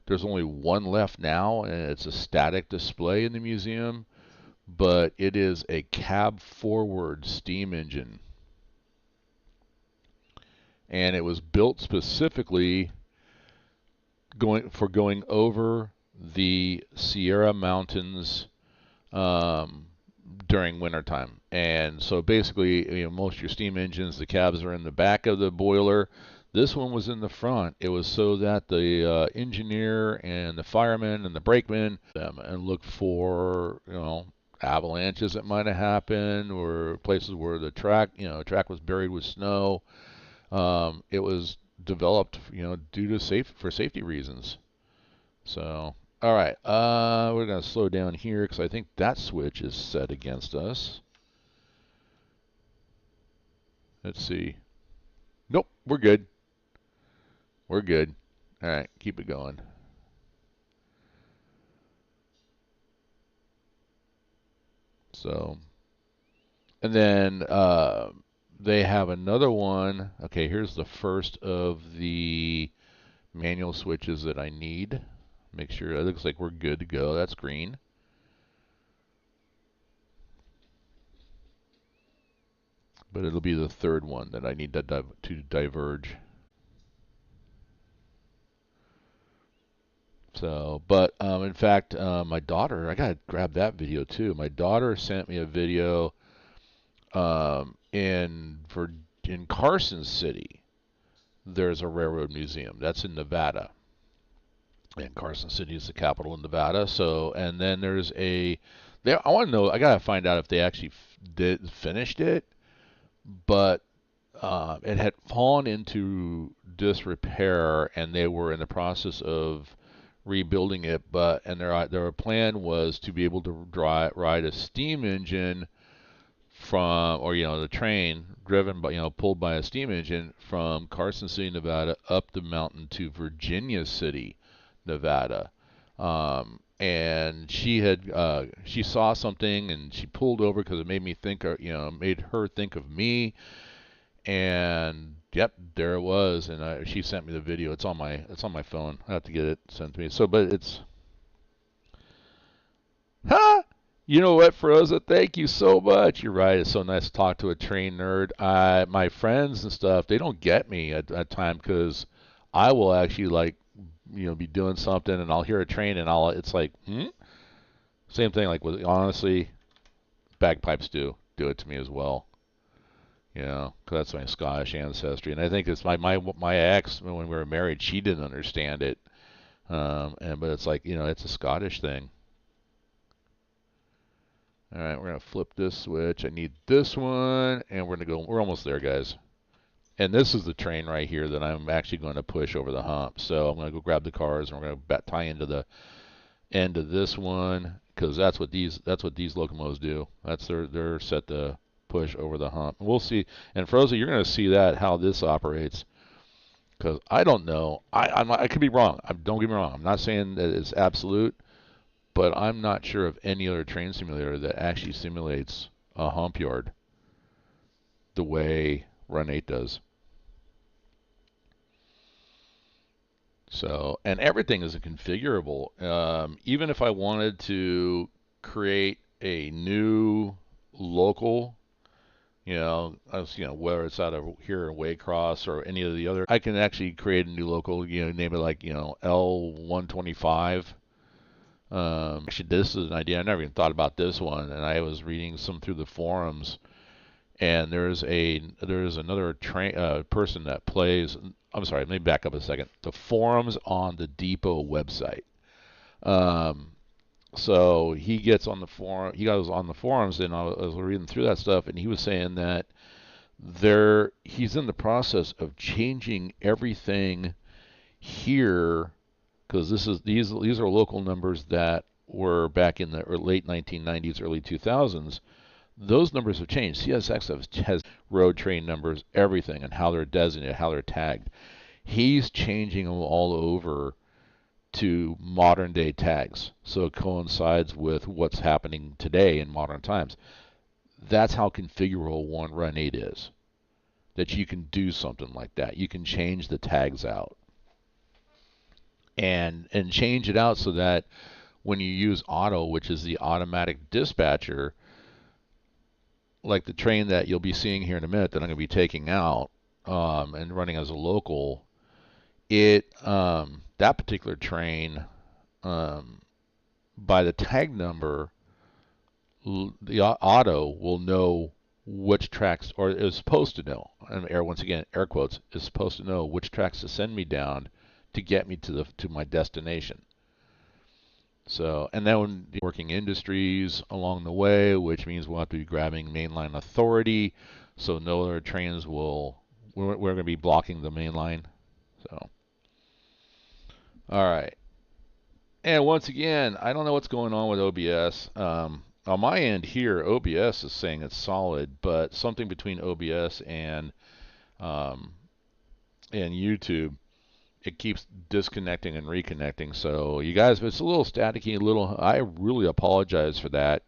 There's only 1 left now, and it's a static display in the museum. But it is a cab forward steam engine. And it was built specifically going over the Sierra Mountains during wintertime. And so basically, most of your steam engines, the cabs are in the back of the boiler. This one was in the front. It was so that the engineer and the firemen and the brakemen and look for, avalanches that might have happened or places where the track was buried with snow. It was developed, for safety reasons. So, all right, we're going to slow down here because I think that switch is set against us. Let's see. Nope, we're good. We're good. All right, keep it going. So, and then they have another one. Okay, here's the first of the manual switches that I need. Make sure it looks like we're good to go. That's green. But it'll be the third one that I need to diverge. So, but in fact, my daughter, I gotta grab that video too. My daughter sent me a video in Carson City. There's a railroad museum. That's in Nevada. And Carson City is the capital in Nevada. So, and then there's I want to know, I gotta find out if they actually finished it, but it had fallen into disrepair, and they were in the process of rebuilding it. But their plan was to be able to ride a steam engine from, or the train driven by, pulled by a steam engine from Carson City, Nevada, up the mountain to Virginia City, Nevada. And she saw something and she pulled over because it made me think, made her think of me. And yep, there it was. And she sent me the video. It's on my phone. I have to get it sent to me. So, but it's, huh? You know what, Froza? Thank you so much. You're right. It's so nice to talk to a train nerd. My friends and stuff, they don't get me at time because I will actually be doing something and I'll hear a train and it's like, hmm? Same thing like with, honestly, bagpipes do it to me as well. Because that's my Scottish ancestry. And I think it's my ex, when we were married, she didn't understand it. But it's like, it's a Scottish thing. All right, we're going to flip this switch. I need this one, and we're almost there, guys. And this is the train right here that I'm actually going to push over the hump. So I'm going to go grab the cars, and we're going to tie into the end of this one, because that's what these locomotives do. That's they're set to push over the hump. And we'll see. And Frozen, you're going to see how this operates, because I don't know. I could be wrong. Don't get me wrong. I'm not saying that it's absolute. But I'm not sure of any other train simulator that actually simulates a hump yard the way Run8 does. So, and everything is configurable. Even if I wanted to create a new local, whether it's out of here in Waycross or any of the other, I can actually create a new local, name it like, L125. Actually, this is an idea. I never even thought about this one, and I was reading some through the forums, and there's another person that plays. I'm sorry, let me back up a second. The forums on the Depot website. So he gets on the forum. He goes on the forums, and I was reading through that stuff, and he was saying that he's in the process of changing everything here, because these are local numbers that were back in the late 1990s, early 2000s. Those numbers have changed. CSX has road train numbers, everything, and how they're designated, how they're tagged. He's changing them all over to modern day tags, so it coincides with what's happening today in modern times. That's how configurable one Run8 is. That you can do something like that. You can change the tags out. And change it out so that when you use auto, which is the automatic dispatcher, like the train that you'll be seeing here in a minute that I'm going to be taking out and running as a local, that particular train, by the tag number, the auto will know which tracks, or is supposed to know, and once again, air quotes, is supposed to know which tracks to send me down to get me to my destination. So, and then working industries along the way, which means we'll have to be grabbing mainline authority, so no other trains we're going to be blocking the main line. So, all right. And once again, I don't know what's going on with OBS. On my end here, OBS is saying it's solid, but something between OBS and YouTube, it keeps disconnecting and reconnecting. So you guys, if it's a little staticky, I really apologize for that.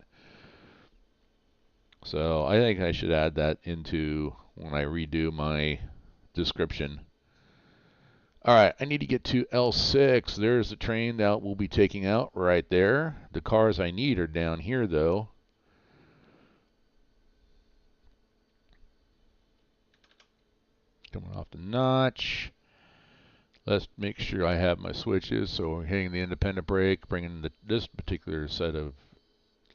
So I think I should add that into when I redo my description. All right, I need to get to L6. There's the train that we'll be taking out right there. The cars I need are down here, though. Coming off the notch. Let's make sure I have my switches. So we're hitting the independent brake, bringing this particular set of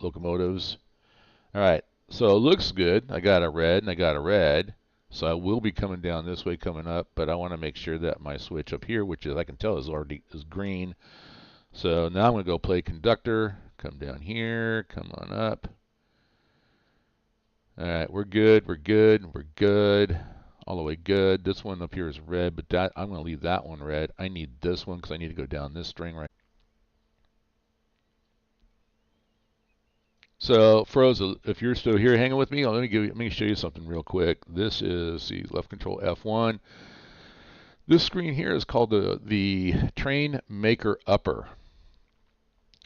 locomotives. All right, so it looks good. I got a red and I got a red. So I will be coming down this way coming up, but I want to make sure that my switch up here, which I can tell is green. So now I'm going to go play conductor. Come down here, come on up. All right, we're good, we're good, we're good. All the way good. This one up here is red, but I'm going to leave that one red. I need this one because I need to go down this string right. So, Froza, if you're still here hanging with me, let me show you something real quick. This is the left control F1. This screen here is called the Train Maker Upper.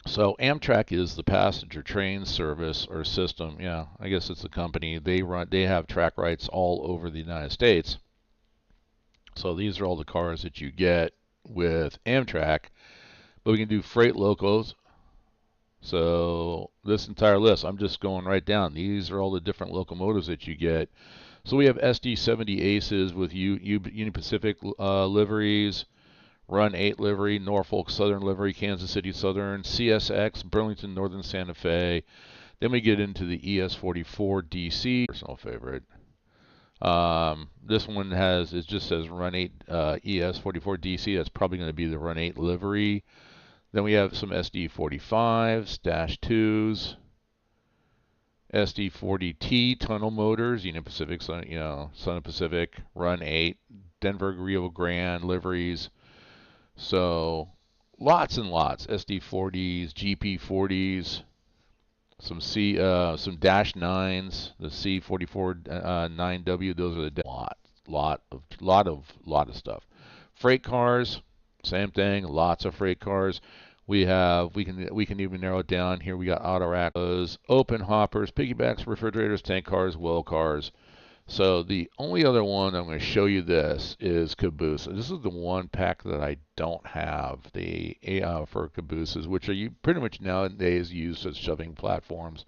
So Amtrak is the passenger train service or system. Yeah, I guess it's the company. They have track rights all over the United States. So these are all the cars that you get with Amtrak. But we can do freight locals. So this entire list, I'm just going right down. These are all the different locomotives that you get. So we have SD70 Aces with Union Pacific liveries, Run8 livery, Norfolk Southern livery, Kansas City Southern, CSX, Burlington Northern Santa Fe. Then we get into the ES44 DC, personal favorite. This one it just says Run8 ES44 DC. That's probably going to be the Run8 livery. Then we have some SD45s, Dash 2s, SD40T tunnel motors, Union Pacific, Sun Pacific, Run8, Denver Rio Grande liveries. So lots and lots. SD40s, GP40s, some Dash 9s, the C44 9W. Those are the lot of stuff. Freight cars, same thing. Lots of freight cars. We can even narrow it down. Here we got auto racks, open hoppers, piggybacks, refrigerators, tank cars, well cars. So the only other one I'm going to show you this is caboose. This is the one pack that I don't have for cabooses, which are pretty much nowadays used as shoving platforms.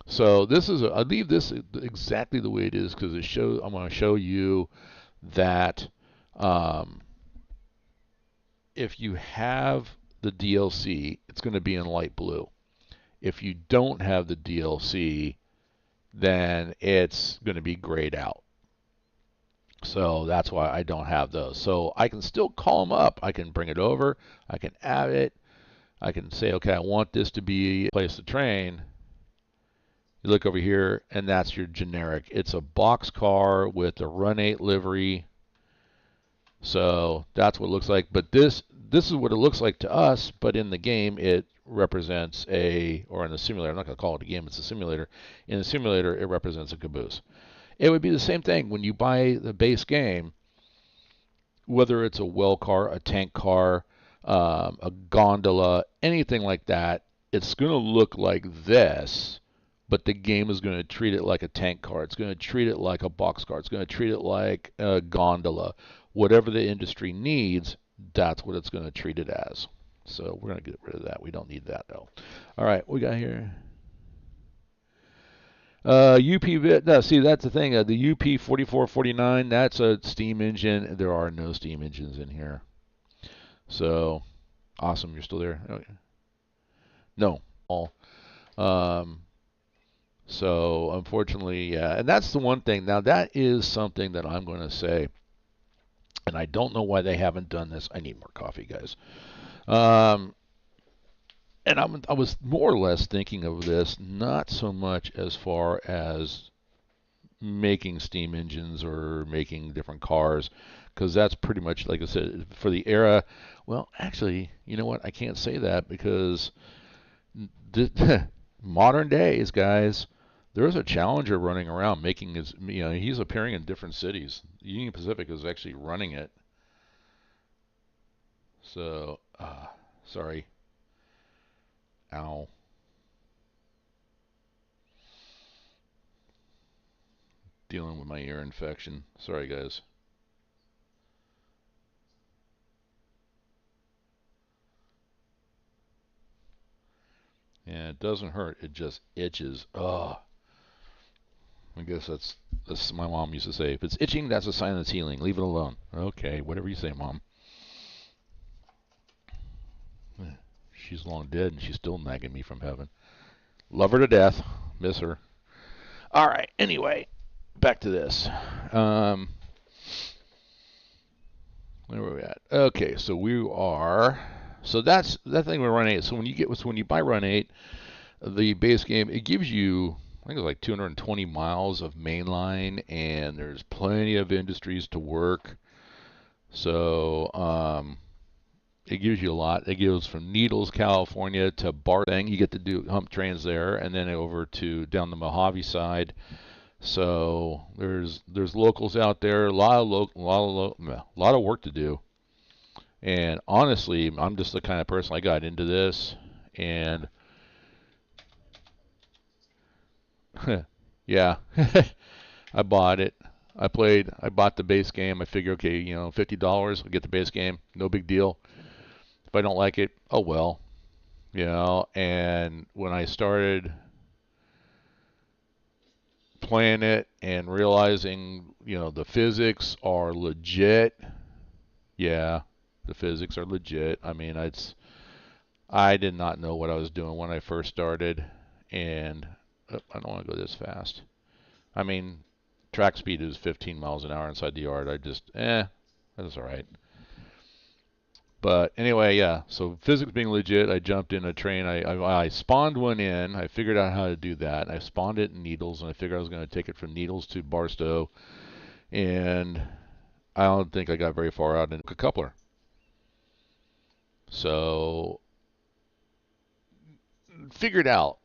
So I leave this exactly the way it is because I'm going to show you that if you have the DLC, it's going to be in light blue. If you don't have the DLC, then it's going to be grayed out. So that's why I don't have those. So I can still call them up. I can bring it over. I can add it. I can say, okay, I want this to be a place to train. You look over here, and that's your generic. It's a box car with a Run8 livery. So that's what it looks like. But this is what it looks like to us, but in the game it represents or in the simulator, I'm not going to call it a game, it's a simulator. In the simulator, it represents a caboose. It would be the same thing when you buy the base game, whether it's a well car, a tank car, a gondola, anything like that, it's going to look like this, but the game is going to treat it like a tank car. It's going to treat it like a box car. It's going to treat it like a gondola. Whatever the industry needs, that's what it's going to treat it as. So we're going to get rid of that. We don't need that, though. All right, we got here. No, see, that's the thing. The UP 4449, that's a steam engine. There are no steam engines in here. So, awesome, you're still there. Okay. No. So, unfortunately, yeah. And that's the one thing. Now, that is something that I'm going to say. And I don't know why they haven't done this. I need more coffee, guys. And I was more or less thinking of this not so much as far as making steam engines or making different cars, because that's pretty much, like I said, for the era. Well, actually, you know what? I can't say that because modern days, guys, there's a Challenger running around making he's appearing in different cities. Union Pacific is actually running it. So, sorry. Ow. Dealing with my ear infection. Sorry, guys. Yeah, it doesn't hurt. It just itches. Ugh. I guess that's my mom used to say. If it's itching, that's a sign it's healing. Leave it alone. Okay, whatever you say, Mom. She's long dead, and she's still nagging me from heaven. Love her to death. Miss her. All right. Anyway, back to this. Where were we at? Okay, so we are. So that's that thing with Run8. So when you buy Run8, the base game, it gives you, I think it's like 220 miles of mainline, and there's plenty of industries to work. So It gives you a lot. It goes from Needles, California to Barthing. You get to do hump trains there, and then over to down the Mojave side. So there's locals out there. A lot of work to do. And honestly, I'm just the kind of person I got into this, and yeah, I bought it. I bought the base game. I figure, okay, $50, I'll get the base game. No big deal. If I don't like it, oh well. And when I started playing it and realizing, the physics are legit. Yeah, the physics are legit. I mean, I did not know what I was doing when I first started, and I don't want to go this fast. I mean, track speed is 15 miles an hour inside the yard. That's all right. But anyway, yeah. So physics being legit, I jumped in a train. I spawned one in. I figured out how to do that. I spawned it in Needles, and I figured I was going to take it from Needles to Barstow. And I don't think I got very far out in a coupler. So figured out.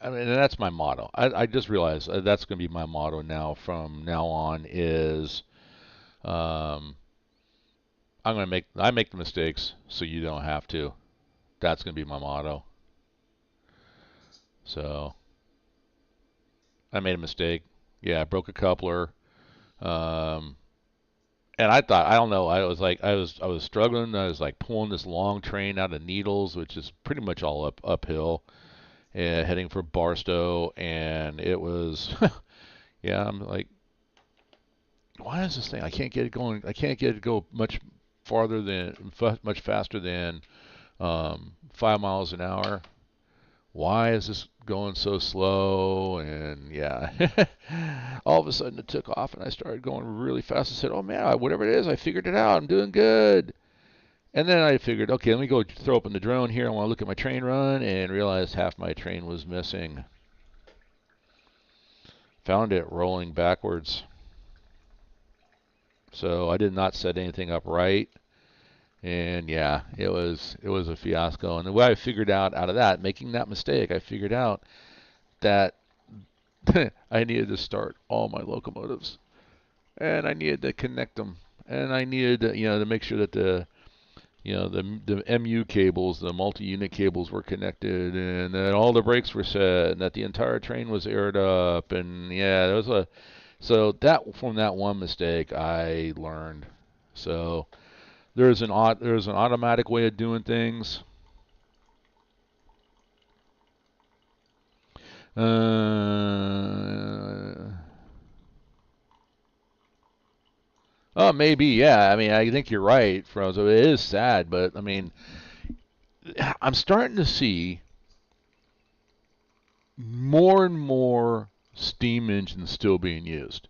I mean, and that's my motto. I just realized that's going to be my motto now from now on is um, I make the mistakes so you don't have to. That's going to be my motto. So I made a mistake. Yeah, I broke a coupler. Um, and I thought, I don't know, I was struggling. I was like pulling this long train out of Needles, which is pretty much all uphill, heading for Barstow, and it was, yeah, I'm like, why is this thing? I can't get it going. I can't get it go much faster than 5 miles an hour. Why is this going so slow? And yeah, all of a sudden it took off and I started going really fast. I said, oh man, whatever it is, I figured it out. I'm doing good. And then I figured, okay, let me go throw open the drone here. I want to look at my train run and realized half my train was missing. Found it rolling backwards. So I did not set anything up right. And yeah, it was a fiasco. And the way I figured out of that, making that mistake, I figured out that I needed to start all my locomotives, and I needed to connect them, and I needed to, to make sure that the MU cables, the multi-unit cables were connected, and that all the brakes were set, and that the entire train was aired up, and yeah, there was so that from that one mistake I learned. So there's an automatic way of doing things. Oh, maybe, yeah. I mean, I think you're right, Frozo. It is sad, but I mean, I'm starting to see more and more steam engines still being used.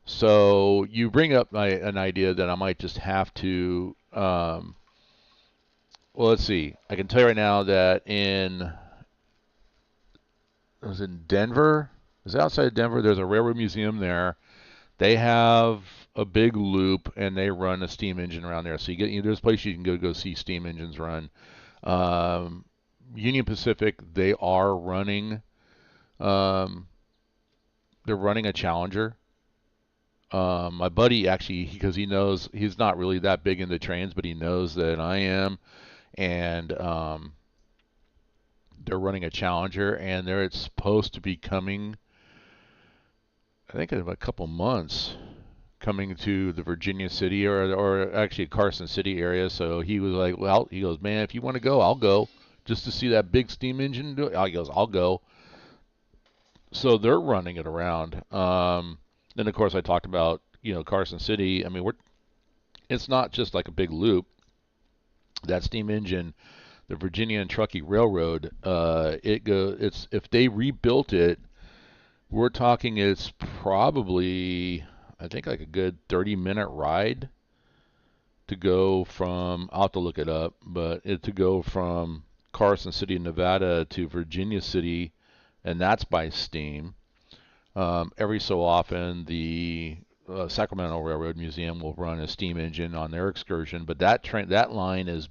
So you bring up an idea that I might just have to. Well, let's see. I can tell you right now that it was in Denver. It was outside of Denver. There's a railroad museum there. They have a big loop and they run a steam engine around there. So there's a place you can go see steam engines run. Union Pacific, they are running. They're running a Challenger. My buddy actually, because he knows he's not really that big into trains, but he knows that I am, and they're running a Challenger, and it's supposed to be coming. I think in a couple months, coming to the Virginia City or actually Carson City area. So he was like, well, he goes, man, if you want to go, I'll go just to see that big steam engine do it. He goes, I'll go. So they're running it around. Then of course I talked about Carson City. I mean it's not just like a big loop. That steam engine, the Virginia and Truckee Railroad, it's if they rebuilt it, we're talking it's probably I think like a good 30-minute ride to go from, I'll have to look it up, but to go from Carson City, Nevada to Virginia City, and that's by steam. Every so often, the Sacramento Railroad Museum will run a steam engine on their excursion, but that line is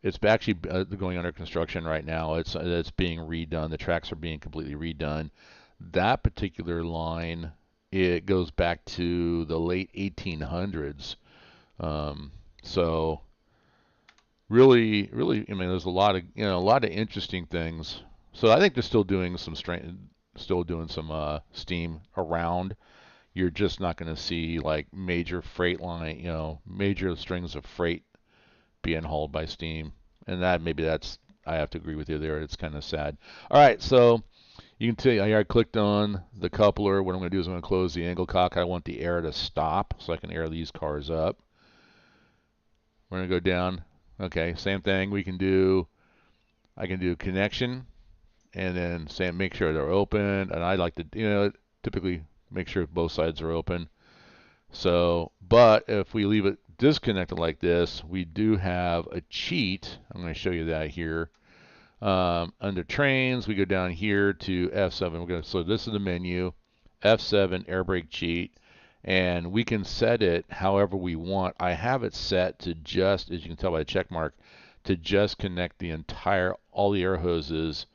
it's actually going under construction right now. It's being redone. The tracks are being completely redone. That particular line, it goes back to the late 1800s. So really, I mean, there's a lot of a lot of interesting things. So I think they're still doing some steam around. You're just not going to see like major freight line, major strings of freight being hauled by steam. And that's I have to agree with you there. It's kind of sad. All right, so you can tell I clicked on the coupler. What I'm going to do is I'm going to close the angle cock. I want the air to stop so I can air these cars up. We're going to go down. Okay, same thing. I can do connection and then make sure they're open. And I like to, typically make sure both sides are open. So, but if we leave it disconnected like this, we do have a cheat. I'm going to show you that here. Under trains, we go down here to F7. So this is the menu, F7 air brake cheat, and we can set it however we want. I have it set to just, as you can tell by the check mark, to just connect all the air hoses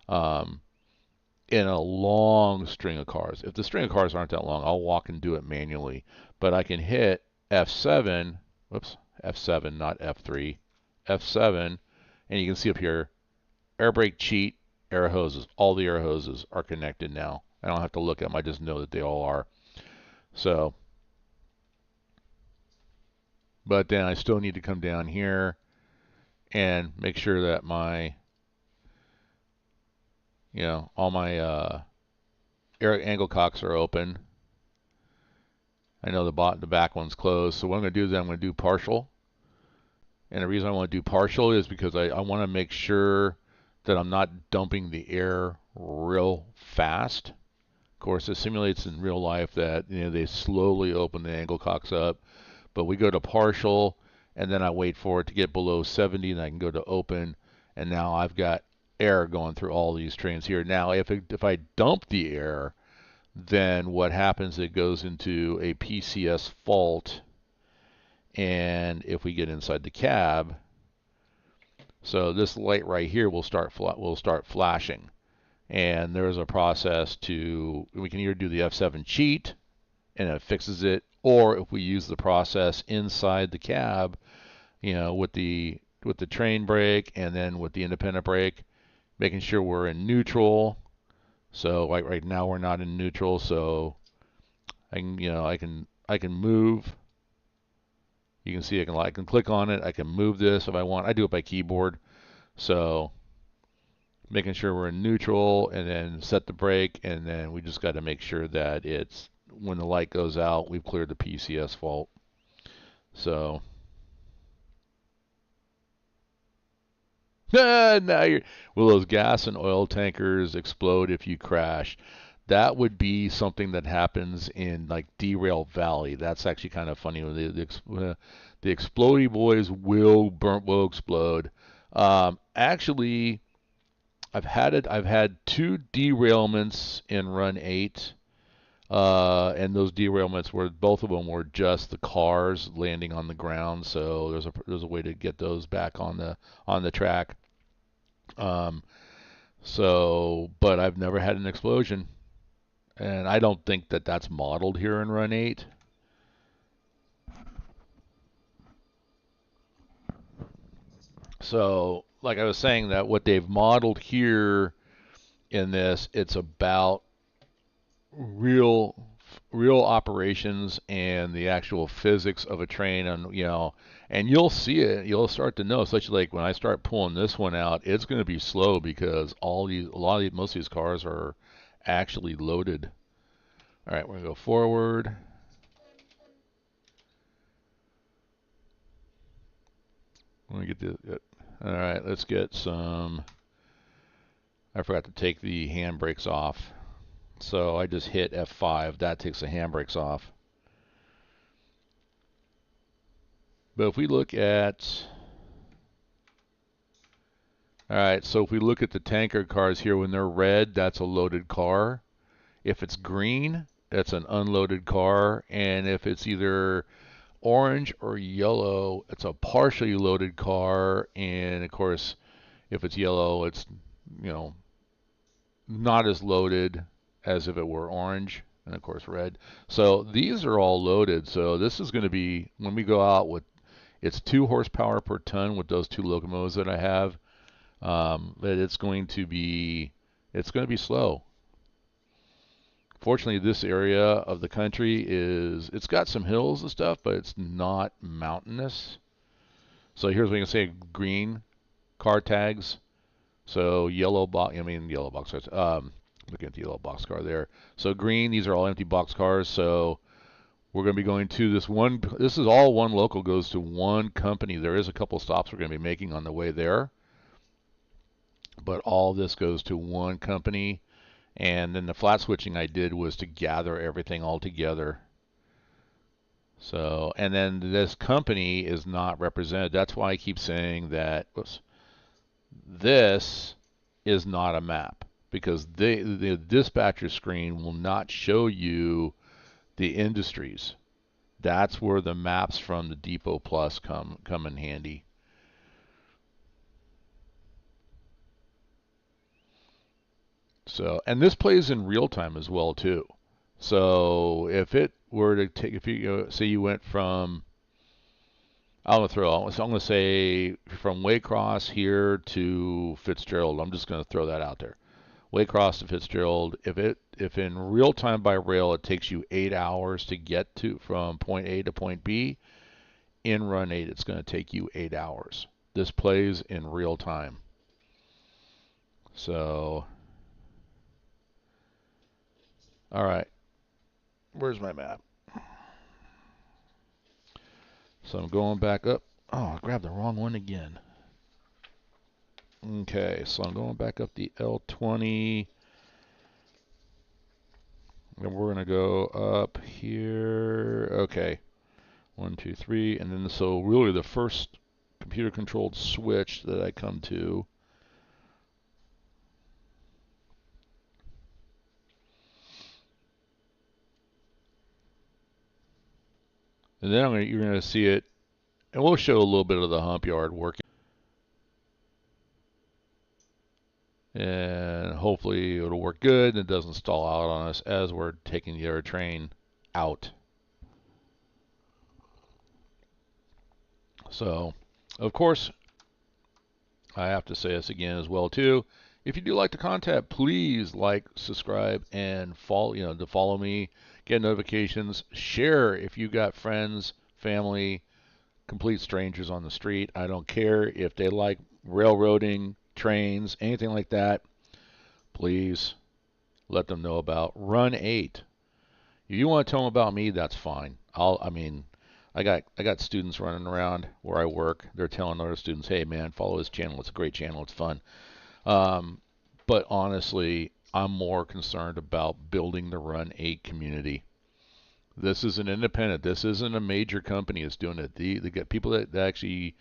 in a long string of cars. If the string of cars aren't that long, I'll walk and do it manually. But I can hit F7, whoops, F7, not F3, F7, and you can see up here, air brake cheat, air hoses. All the air hoses are connected now. I don't have to look at them. I just know that they all are. So, but then I still need to come down here and make sure that my, all my air angle cocks are open. I know the back one's closed. So what I'm going to do is I'm going to do partial. And the reason I want to do partial is because I want to make sure that I'm not dumping the air real fast. Of course, it simulates in real life that they slowly open the angle cocks up, but we go to partial, and then I wait for it to get below 70, and I can go to open, and now I've got air going through all these trains here. Now, if I dump the air, then what happens? It goes into a PCS fault, and if we get inside the cab, so this light right here will start flashing. And there's a process we can either do the F7 cheat and it fixes it, or if we use the process inside the cab, with the train brake and then with the independent brake, making sure we're in neutral. So like right now we're not in neutral, so I can move. You can see I can click on it. I can move this if I want. I do it by keyboard. So making sure we're in neutral and then set the brake, and then we just got to make sure that when the light goes out, we've cleared the PCS fault. So now will those gas and oil tankers explode if you crash? That would be something that happens in like Derail Valley. That's actually kind of funny. The explodey boys will explode. Actually, I've had 2 derailments in Run8, and those derailments both of them were just the cars landing on the ground. So there's a way to get those back on the track. But I've never had an explosion, and I don't think that that's modeled here in Run8. So, like I was saying, that what they've modeled here in this, it's about real operations and the actual physics of a train, and you'll see it. You'll start to know, especially like when I start pulling this one out, it's going to be slow because most of these cars are actually loaded. All right, we're going to go forward. Let me get the. All right, let's get some. I forgot to take the handbrakes off. So I just hit F5. That takes the handbrakes off. But if we look at. All right, so if we look at the tanker cars here, when they're red, that's a loaded car. If it's green, it's an unloaded car, and if it's either orange or yellow, it's a partially loaded car, and of course, if it's yellow, it's, you know, not as loaded as if it were orange, and of course red. So these are all loaded. So this is going to be, when we go out with, it's 2 horsepower per ton with those 2 locomotives that I have. That it's going to be slow. Fortunately, this area of the country it's got some hills and stuff, but it's not mountainous. So here's what you can say: green car tags. So yellow yellow box cars. Looking at the yellow box car there. So green, these are all empty box cars. So we're going to be going to this one. This is all one local, goes to one company. There is a couple stops we're going to be making on the way there, but all this goes to one company. And then the flat switching I did was to gather everything all together. So, and then this company is not represented. That's why I keep saying that this is not a map, because the dispatcher screen will not show you the industries. That's where the maps from the Depot Plus come in handy. So, and this plays in real time as well too. So if it were to take, if you say you went from, I'm going to say from Waycross here to Fitzgerald. I'm just going to throw that out there. Waycross to Fitzgerald. If in real time by rail it takes you 8 hours to get to from point A to point B, in Run8 it's going to take you 8 hours. This plays in real time. So, all right. Where's my map? So I'm going back up. Oh, I grabbed the wrong one again. Okay, so I'm going back up the L20. And we're going to go up here. Okay. 1, 2, 3. And then, so really the first computer controlled switch that I come to. And then you're going to see it. And we'll show a little bit of the hump yard working. And hopefully it'll work good and it doesn't stall out on us as we're taking the other train out. So, of course, I have to say this again as well too. If you do like the content, please like, subscribe, and follow. To follow me, get notifications, share if you got friends, family, complete strangers on the street. I don't care if they like railroading, trains, anything like that. Please let them know about Run8. If you want to tell them about me, that's fine. I got students running around where I work. They're telling other students, "Hey, man, follow his channel. It's a great channel. It's fun." But honestly, I'm more concerned about building the Run8 community. This is an independent. This isn't a major company that's doing it. They get people that actually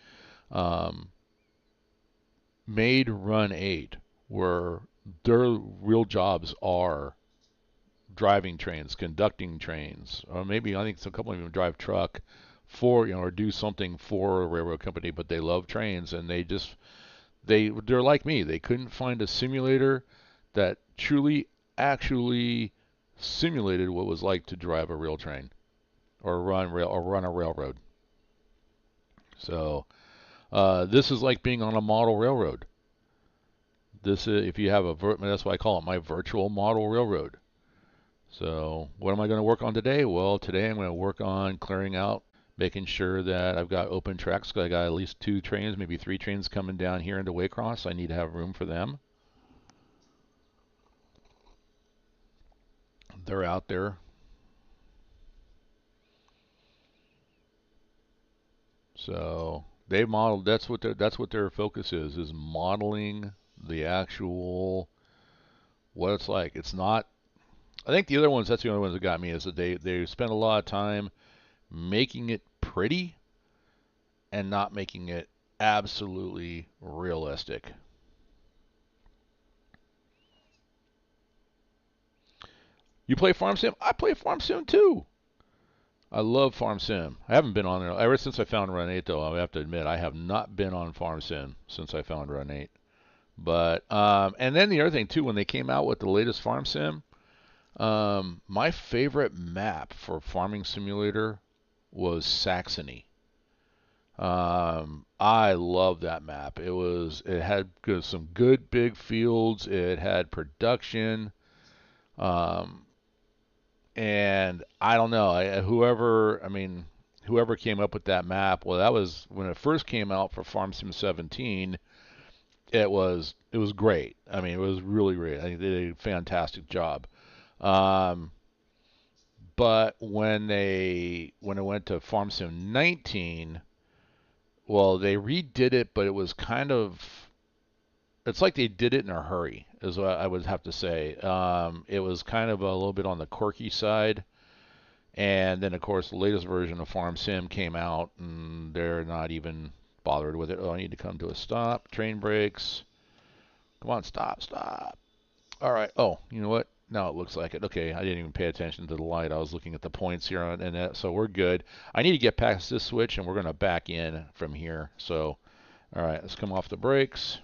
made Run8, where their real jobs are driving trains, conducting trains, or maybe I think a couple of them drive truck for, or do something for a railroad company, but they love trains, and they're like me. They couldn't find a simulator that truly actually simulated what it was like to drive a rail train or run a railroad. So this is like being on a model railroad. This is, if you have that's why I call it my virtual model railroad. So what am I going to work on today? Well, today I'm going to work on clearing out, making sure that I've got open tracks. I got at least 2 trains, maybe 3 trains coming down here into Waycross. I need to have room for them. They're out there. So they modeled. That's what their focus is modeling the actual what it's like. It's not. I think the other ones. That's the only ones that got me is that they spend a lot of time making it pretty and not making it absolutely realistic. You play Farm Sim? I play Farm Sim too. I love Farm Sim. I haven't been on there ever since I found Run8 though. I have to admit I have not been on Farm Sim since I found Run8. But and then the other thing too, when they came out with the latest Farm Sim, my favorite map for Farming Simulator was Saxony. I love that map. It had some good big fields. It had production. Um, and I don't know, whoever came up with that map. Well, that was when it first came out for Farm Sim 17. It was great. I mean, it was really great. I think they did a fantastic job. Um, but when it went to Farm Sim 19, well, they redid it, but it was kind of it's like they did it in a hurry, is what I would have to say. It was kind of a little bit on the quirky side. And then, of course, the latest version of Farm Sim came out, and they're not even bothered with it. Oh, I need to come to a stop. Train brakes. Come on, stop, stop. All right. Oh, you know what? Now it looks like it. Okay, I didn't even pay attention to the light. I was looking at the points here, and that, so we're good. I need to get past this switch, and we're going to back in from here. So, all right, let's come off the brakes.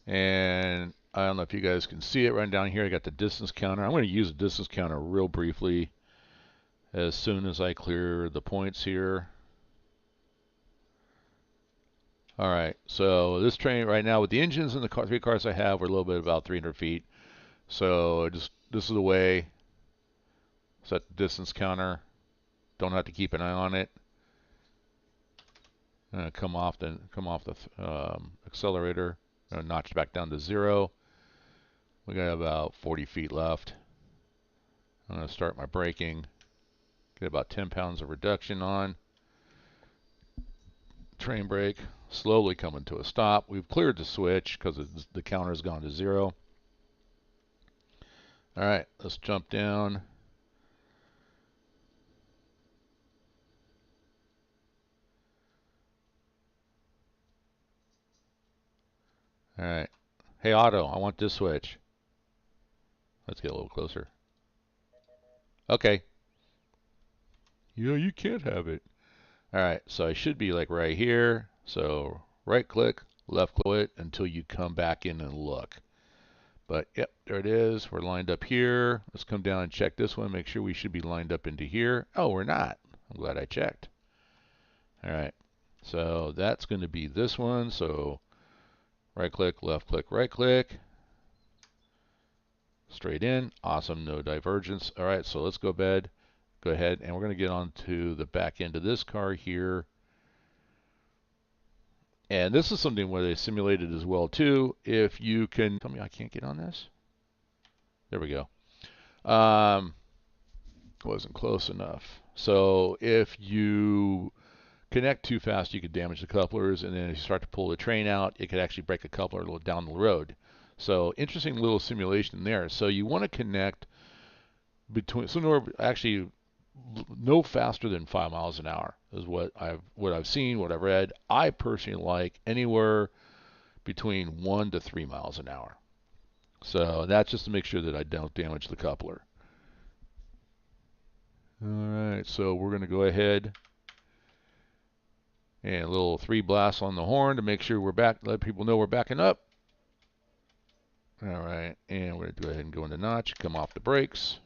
And I don't know if you guys can see it right down here. I got the distance counter. I'm going to use the distance counter real briefly as soon as I clear the points here. All right, so this train right now with the engines and the three cars I have, we're a little bit about 300 feet. So this is the way. Set the distance counter. Don't have to keep an eye on it. Come off the accelerator. Notch back down to 0. We got about 40 feet left. I'm going to start my braking. Get about 10 pounds of reduction on. Train brake. Slowly coming to a stop. We've cleared the switch because the counter's gone to 0. All right, let's jump down. All right. Hey, Otto, I want this switch. Let's get a little closer. Okay. You can't have it. All right, so I should be like right here. So right click, left click it until you come back in and look. But yep, there it is. We're lined up here. Let's come down and check this one. Make sure we should be lined up into here. Oh, we're not. I'm glad I checked. All right, so that's going to be this one. So right click, right click. Straight in. Awesome, no divergence. All right, so let's go ahead, and we're going to get onto the back end of this car here. And this is something where they simulated as well too. If you can tell me I can't get on this. There we go. Wasn't close enough. So if you connect too fast, you could damage the couplers, and then if you start to pull the train out, it could actually break a coupler down the road. So interesting little simulation there. So you want to connect between actually no faster than 5 miles an hour is what I've seen, what I've read. I personally like anywhere between 1 to 3 miles an hour. So that's just to make sure that I don't damage the coupler. All right, so we're going to go ahead and a little 3 blasts on the horn to make sure we're back, let people know we're backing up. All right, and we're going to go ahead and go into notch, come off the brakes.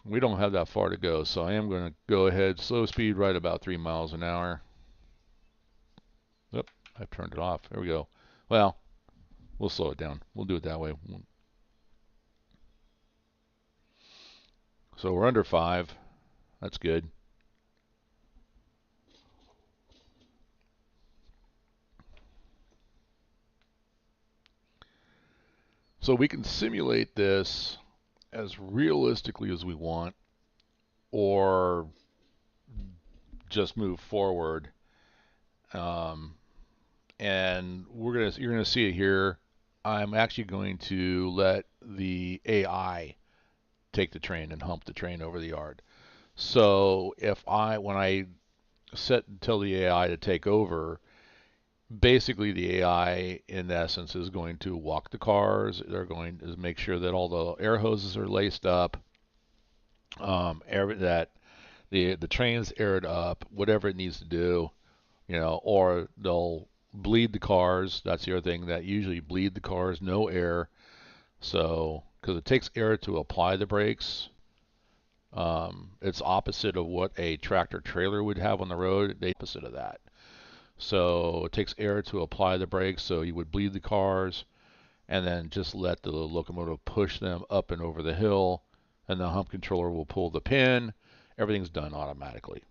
We don't have that far to go, so I am going to go ahead, slow speed, right about 3 miles an hour. Oop, I've turned it off. There we go. Well, we'll slow it down. We'll do it that way. So we're under 5. That's good. So we can simulate this as realistically as we want, or just move forward. And you're gonna see it here. I'm actually going to let the AI take the train and hump the train over the yard. So when I tell the AI to take over, basically the AI in essence is going to walk the cars. They're going to make sure that all the air hoses are laced up, that the train's aired up, whatever it needs to do, or they'll bleed the cars. That's the other thing, that usually bleed the cars, no air. So, because it takes air to apply the brakes, it's opposite of what a tractor trailer would have on the road. The opposite of that. So it takes air to apply the brakes. So you would bleed the cars, and then just let the locomotive push them up and over the hill, and the hump controller will pull the pin. Everything's done automatically.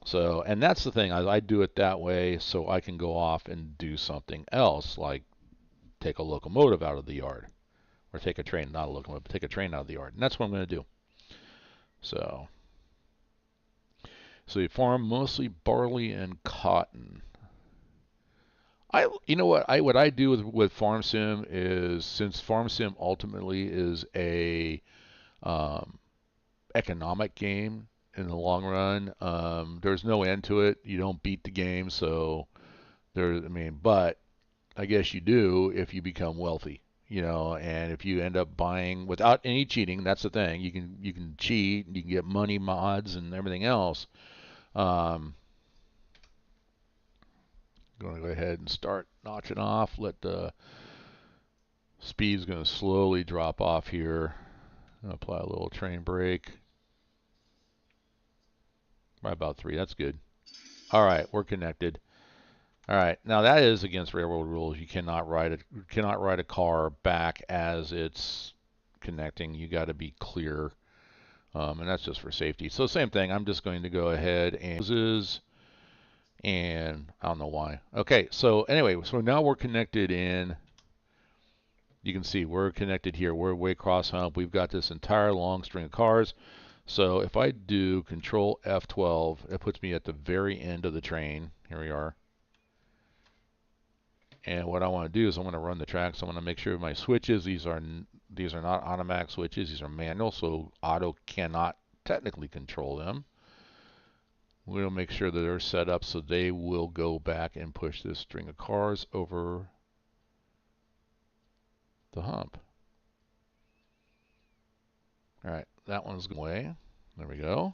So, and that's the thing, I do it that way so I can go off and do something else, like take a locomotive out of the yard, or take a train, not a locomotive, but take a train out of the yard. And that's what I'm going to do. So you farm mostly barley and cotton. What I do with Farm Sim is, since Farm Sim ultimately is a economic game in the long run, there's no end to it. You don't beat the game, so but I guess you do if you become wealthy, and if you end up buying without any cheating. That's the thing. You can cheat, you can get money mods and everything else. Going to go ahead and start notching off. Let the speed's going to slowly drop off here. Apply a little train brake. By about 3. That's good. All right, we're connected. All right, now that is against railroad rules. You cannot ride a car back as it's connecting. You got to be clear, and that's just for safety. So same thing. I'm just going to go ahead and I don't know why. Okay, so anyway, so now we're connected in. You can see we're connected here. We're way across hump. We've got this entire long string of cars. So if I do Control F12, it puts me at the very end of the train. Here we are. And what I want to do is I want to run the tracks. I want to make sure my switches, these are not automatic switches. These are manual, so auto cannot technically control them. We'll make sure that they're set up so they will go back and push this string of cars over the hump. All right, that one's going away. There we go.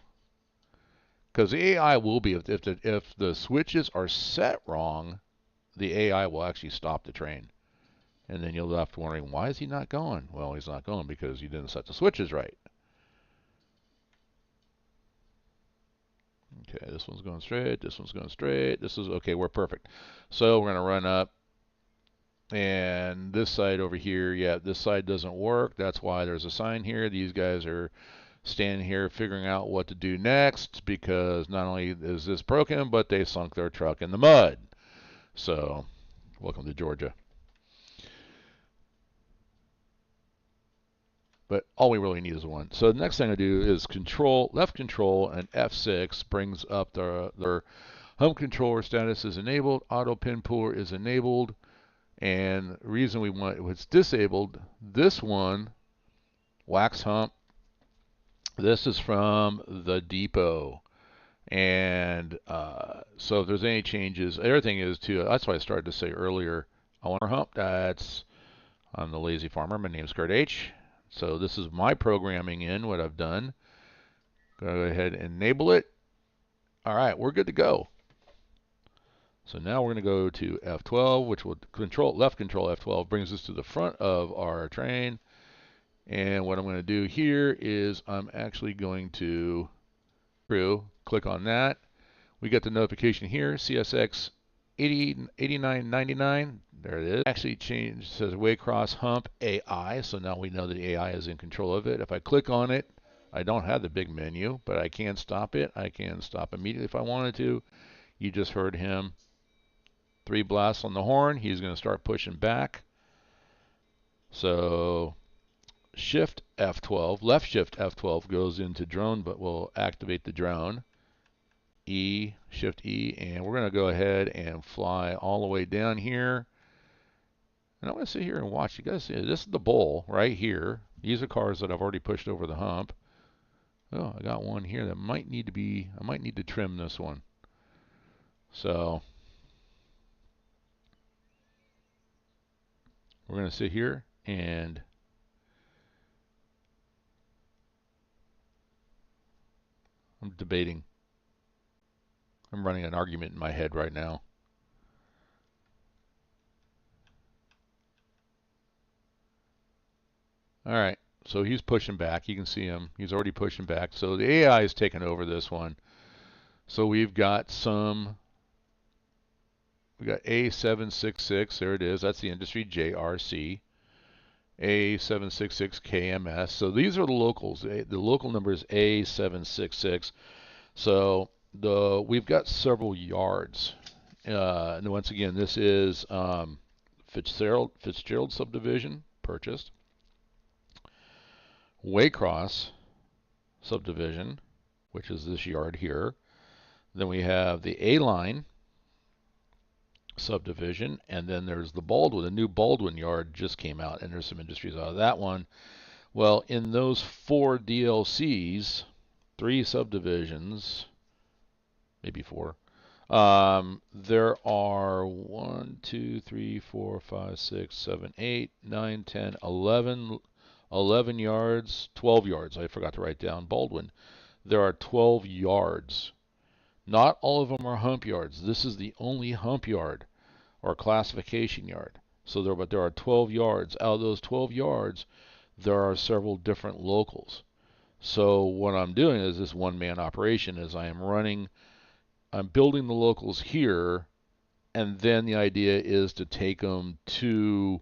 Because the AI will be, if the switches are set wrong, the AI will actually stop the train. And then you'll be left wondering, why is he not going? Well, he's not going because you didn't set the switches right. Okay, this one's going straight, this one's going straight. This is, okay, we're perfect. So we're going to run up. And this side over here, yeah, this side doesn't work. That's why there's a sign here. These guys are standing here figuring out what to do next, because not only is this broken, but they sunk their truck in the mud. So, welcome to Georgia. But all we really need is one. So the next thing I do is left control, and F6 brings up their hump controller status is enabled, auto pin puller is enabled, and the reason we want it's disabled, this one, wax hump, this is from the depot. And so if there's any changes, everything is too. That's why I started to say earlier, I want our hump. I'm the Lazy Farmer. My name's Kurt H. So this is my programming in what I've done. Go ahead and enable it. All right, we're good to go. So now we're going to go to F12, which will left control F12 brings us to the front of our train. And what I'm going to do here is I'm actually going to click on that. We get the notification here, CSX 8999. There it is. Actually changed, says Waycross Hump AI, so now we know the AI is in control of it. If I click on it, I don't have the big menu, but I can stop it. I can stop immediately if I wanted to. You just heard him. 3 blasts on the horn. He's going to start pushing back. So Shift F12, left Shift F12 goes into drone, but we'll activate the drone. Shift E, and we're going to go ahead and fly all the way down here. And I'm going to sit here and watch. You guys see, this is the bowl right here. These are cars that I've already pushed over the hump. Oh, I got one here that might need to be, I might need to trim this one. So we're going to sit here and I'm debating. I'm running an argument in my head right now. All right, so he's pushing back. You can see him. He's already pushing back. So the AI is taking over this one. So we got A766. There it is. That's the industry JRC. A766 KMS. So these are the locals. The local number is A766. So we've got several yards. And once again, this is Fitzgerald subdivision purchased. Waycross subdivision, which is this yard here. Then we have the A-line subdivision, and then there's the Baldwin. The new Baldwin yard just came out, and there's some industries out of that one. Well, in those 4 DLCs, 3 subdivisions, maybe 4, there are 1, 2, 3, 4, 5, 6, 7, 8, 9, 10, 11 yards, 12 yards. I forgot to write down Baldwin. There are 12 yards. Not all of them are hump yards. This is the only hump yard or classification yard. But there are 12 yards. Out of those 12 yards, there are several different locals. So what I'm doing is this one-man operation is I'm building the locals here, and then the idea is to take them to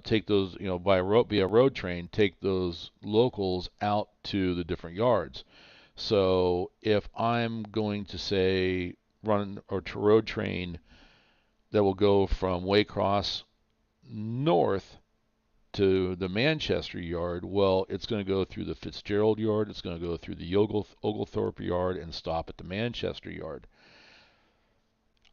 take those, via road train, take those locals out to the different yards. So if I'm going to say run or to road train that will go from Waycross north to the Manchester yard, well, it's going to go through the Fitzgerald yard, it's going to go through the Oglethorpe yard and stop at the Manchester yard.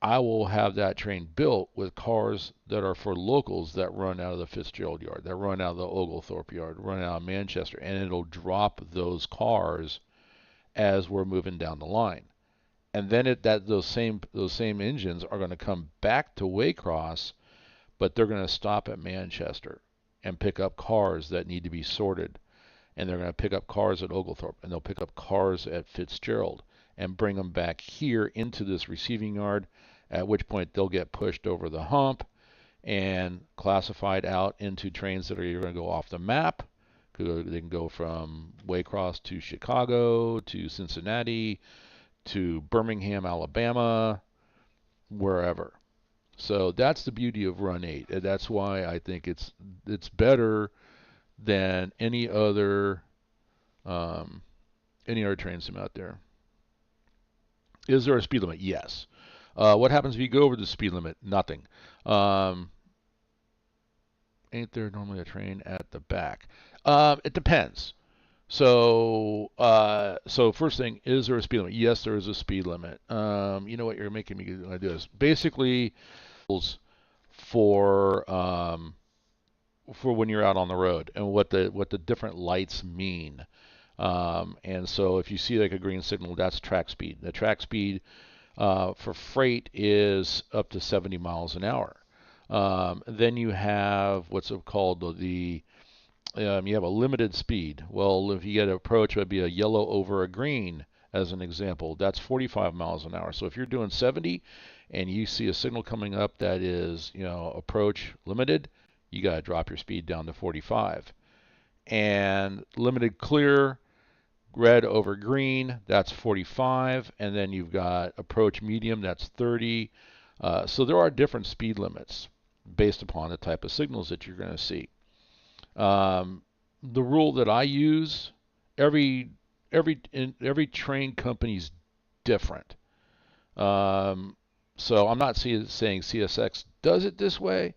I will have that train built with cars that are for locals that run out of the Fitzgerald yard, that run out of the Oglethorpe yard, run out of Manchester, and it'll drop those cars as we're moving down the line. And then those same engines are going to come back to Waycross, but they're going to stop at Manchester and pick up cars that need to be sorted. And they're going to pick up cars at Oglethorpe, and they'll pick up cars at Fitzgerald and bring them back here into this receiving yard, at which point they'll get pushed over the hump and classified out into trains that are either going to go off the map. They can go from Waycross to Chicago, to Cincinnati, to Birmingham, Alabama, wherever. So that's the beauty of Run8. That's why I think it's better than any other train sim out there. Is there a speed limit? Yes. What happens if you go over the speed limit? Nothing. Ain't there normally a train at the back? It depends. So first thing, is there a speed limit? Yes, there is a speed limit. You know what? You're making me do this. Basically, for when you're out on the road and what the different lights mean. And so if you see like a green signal, that's track speed. The track speed for freight is up to 70 miles an hour. Then you have what's called you have a limited speed. Well, if you get an approach, it would be a yellow over a green, as an example. That's 45 miles an hour. So if you're doing 70 and you see a signal coming up that is, approach limited, you got to drop your speed down to 45. And limited clear, red over green, that's 45. And then you've got approach medium, that's 30. So there are different speed limits based upon the type of signals that you're going to see. The rule that I use, every train company's different. So I'm not saying CSX does it this way.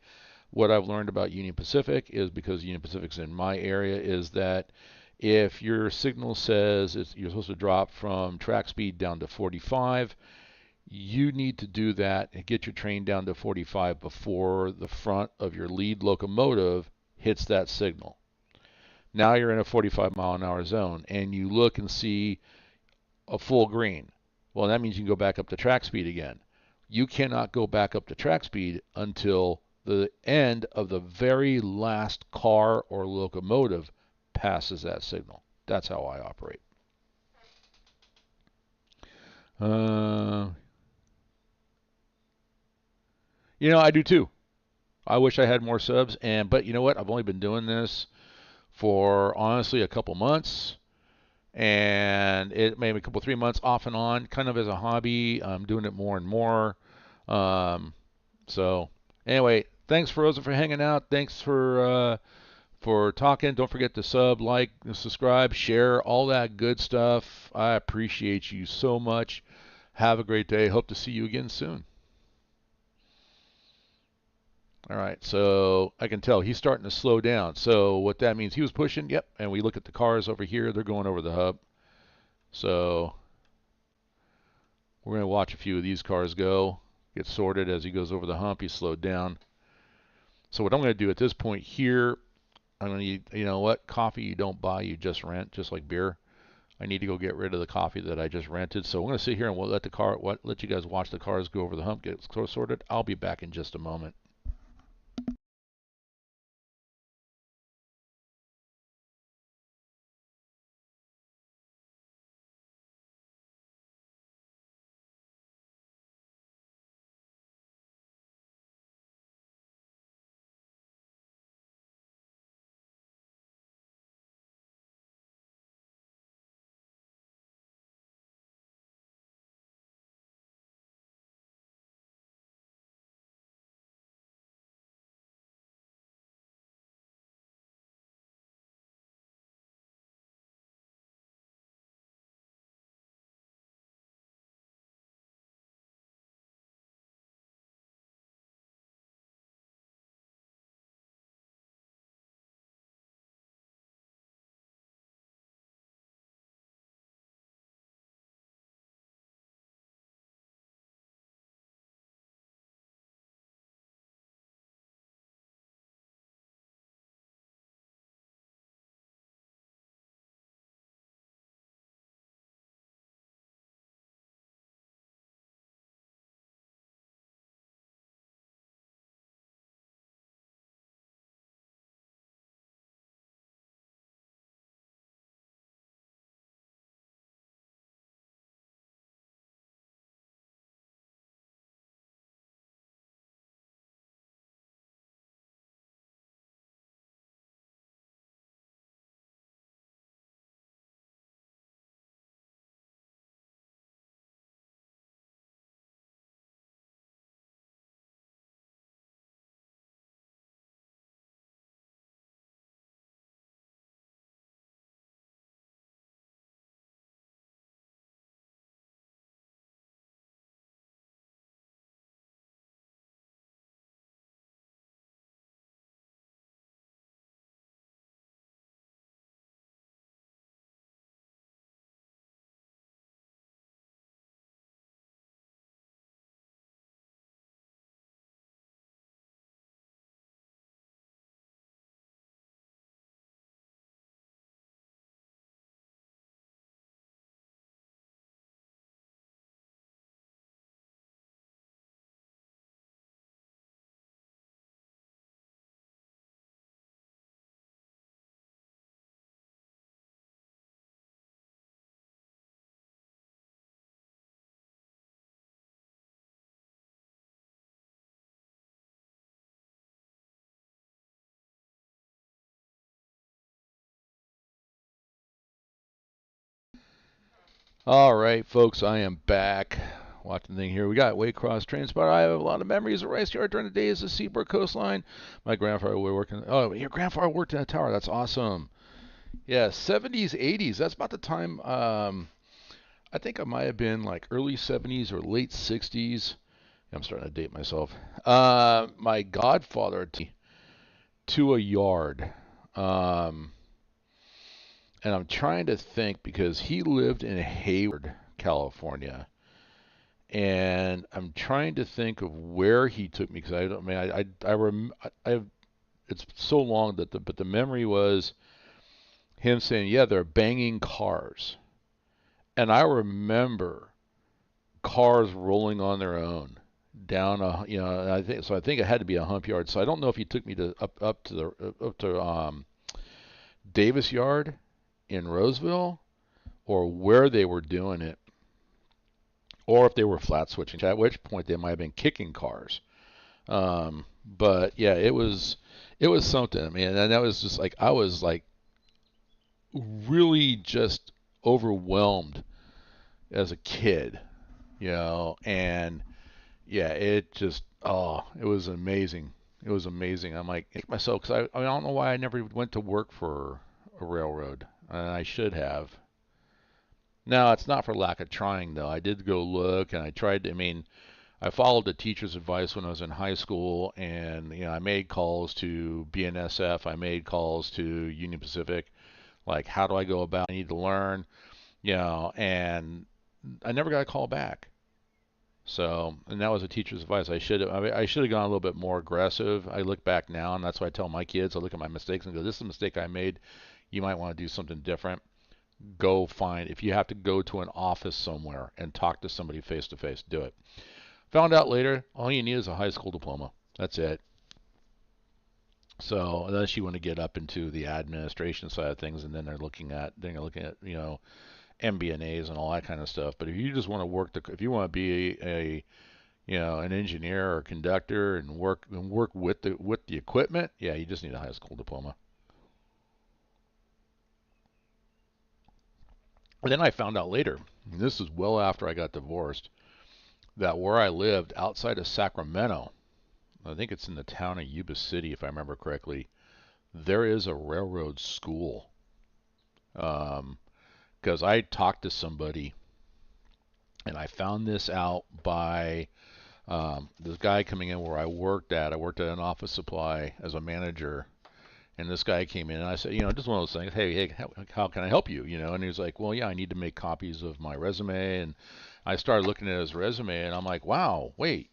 What I've learned about Union Pacific is, because Union Pacific's in my area, is that if your signal says you're supposed to drop from track speed down to 45, you need to do that and get your train down to 45 before the front of your lead locomotive hits that signal. Now you're in a 45 mile an hour zone and you look and see a full green. Well, that means you can go back up to track speed again. you cannot go back up to track speed until the end of the very last car or locomotive passes that signal. That's how I operate. I do too. I wish I had more subs, but you know what? I've only been doing this for honestly a couple months, and it maybe a couple 3 months off and on, kind of as a hobby. I'm doing it more and more. So anyway, thanks Rosa for hanging out. Thanks for talking. Don't forget to sub, like, subscribe, share, all that good stuff. I appreciate you so much. Have a great day. Hope to see you again soon. All right, so I can tell he's starting to slow down. So what that means, he was pushing, yep, and we look at the cars over here. They're going over the hub. So we're going to watch a few of these cars go, get sorted as he goes over the hump. He's slowed down. So what I'm going to do at this point here, I'm going to need, you know what, coffee you don't buy, you just rent, just like beer. I need to go get rid of the coffee that I just rented. So I'm going to sit here and we'll let you guys watch the cars go over the hump, get sorted. I'll be back in just a moment. All right, folks, I am back. Watching the thing here. We got Waycross train spot. I have a lot of memories of Rice Yard during the days of Seabrook coastline. My grandfather would work in. Oh, your grandfather worked in a tower. That's awesome. Yeah, 70s, 80s. That's about the time. I think I might have been like early 70s or late 60s. I'm starting to date myself. My godfather to a yard. Um, and I'm trying to think because he lived in Hayward, California, and I'm trying to think of where he took me because I don't. I mean, I it's so long that but the memory was him saying, "Yeah, they're banging cars," and I remember cars rolling on their own. down I think so. I think it had to be a hump yard. So I don't know if he took me to up to Davis Yard in Roseville, or where they were doing it, or if they were flat switching. At which point they might have been kicking cars. But yeah, it was something. I mean, and that was just like I was like really just overwhelmed as a kid, and yeah, it just it was amazing. It was amazing. I'm like myself because I don't know why I never went to work for a railroad, and I should have. Now it's not for lack of trying though. I did go look and I tried. I mean, I followed the teacher's advice when I was in high school, and I made calls to BNSF. I made calls to Union Pacific. Like, how do I go about? I need to learn, and I never got a call back. So, and that was a teacher's advice. I should have gone a little bit more aggressive. I look back now, and that's why I tell my kids. I look at my mistakes and go, "This is a mistake I made. You might want to do something different. Go find if you have to go to an office somewhere and talk to somebody face to face. Do it." Found out later, all you need is a high school diploma. That's it. So unless you want to get up into the administration side of things, and then they're looking at MBNAs and all that kind of stuff. But if you just want to if you want to be an engineer or conductor and work with the equipment, yeah, you just need a high school diploma. And then I found out later, and this is well after I got divorced, that where I lived outside of Sacramento, I think it's in the town of Yuba City, if I remember correctly, there is a railroad school. Because I talked to somebody, and I found this out by this guy coming in where I worked at. I worked at an office supply as a manager, and this guy came in, and I said, just one of those things. Hey, how can I help you? And he was like, well, yeah, I need to make copies of my resume, and I started looking at his resume, and I'm like, wow, wait,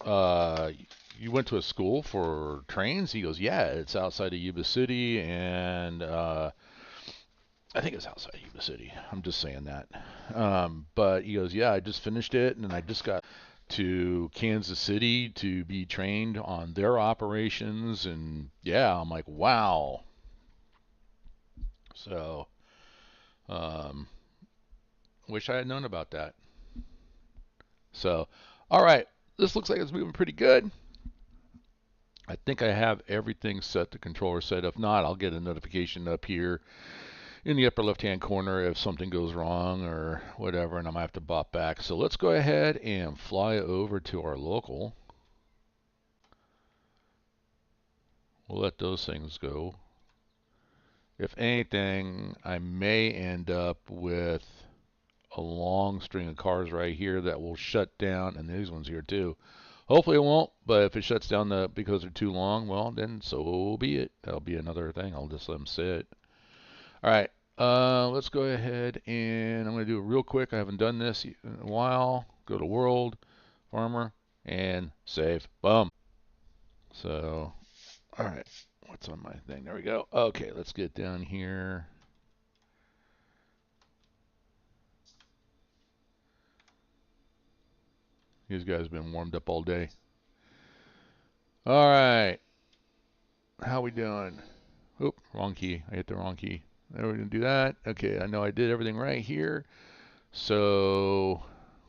uh, you went to a school for trains? He goes, yeah, it's outside of Yuba City, and I think it's outside of Yuba City. I'm just saying that. But he goes, yeah, I just finished it, and then I just got to Kansas City to be trained on their operations, and yeah, I'm like, wow. So, um, wish I had known about that. So, all right, this looks like it's moving pretty good. I think I have everything set, the controller set. If not, I'll get a notification up here in the upper left hand corner if something goes wrong or whatever, and I might have to bop back. So let's go ahead and fly over to our local. We'll let those things go. If anything, I may end up with a long string of cars right here that will shut down, and these ones here too. Hopefully it won't, but if it shuts down because they're too long, well, then so be it. That'll be another thing. I'll just let them sit. All right, let's go ahead and I'm going to do it real quick. I haven't done this in a while. Go to World, Farmer, and save. Boom. So, all right, what's on my thing? There we go. Okay, let's get down here. These guys have been warmed up all day. All right, how we doing? Oop, wrong key. I hit the wrong key. There, we're going to do that. Okay, I know I did everything right here. So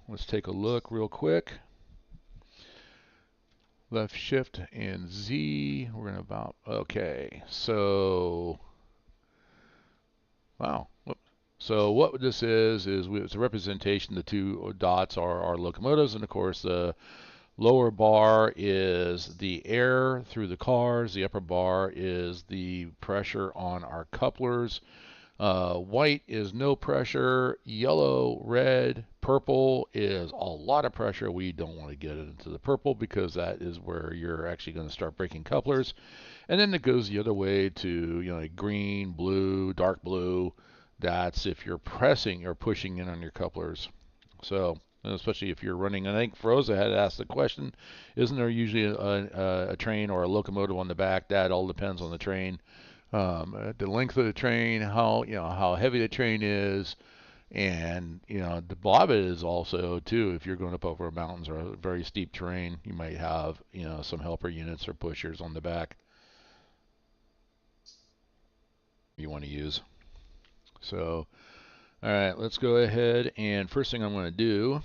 let's take a look real quick. Left shift and Z. We're going to okay. So, wow. So what this is it's a representation. The two dots are our locomotives, and of course the lower bar is the air through the cars. The upper bar is the pressure on our couplers. White is no pressure. Yellow, red, purple is a lot of pressure. We don't want to get into the purple because that is where you're actually going to start breaking couplers. And then it goes the other way to green, blue, dark blue. That's if you're pressing or pushing in on your couplers. So especially if you're running. I think Froza had asked the question, isn't there usually a train or a locomotive on the back? That all depends on the train, the length of the train, how heavy the train is, And you know, the lot of it is also too, if you're going up over mountains or a very steep terrain, you might have, you know, some helper units or pushers on the back you want to use. So, all right, let's go ahead, and first thing I'm going to do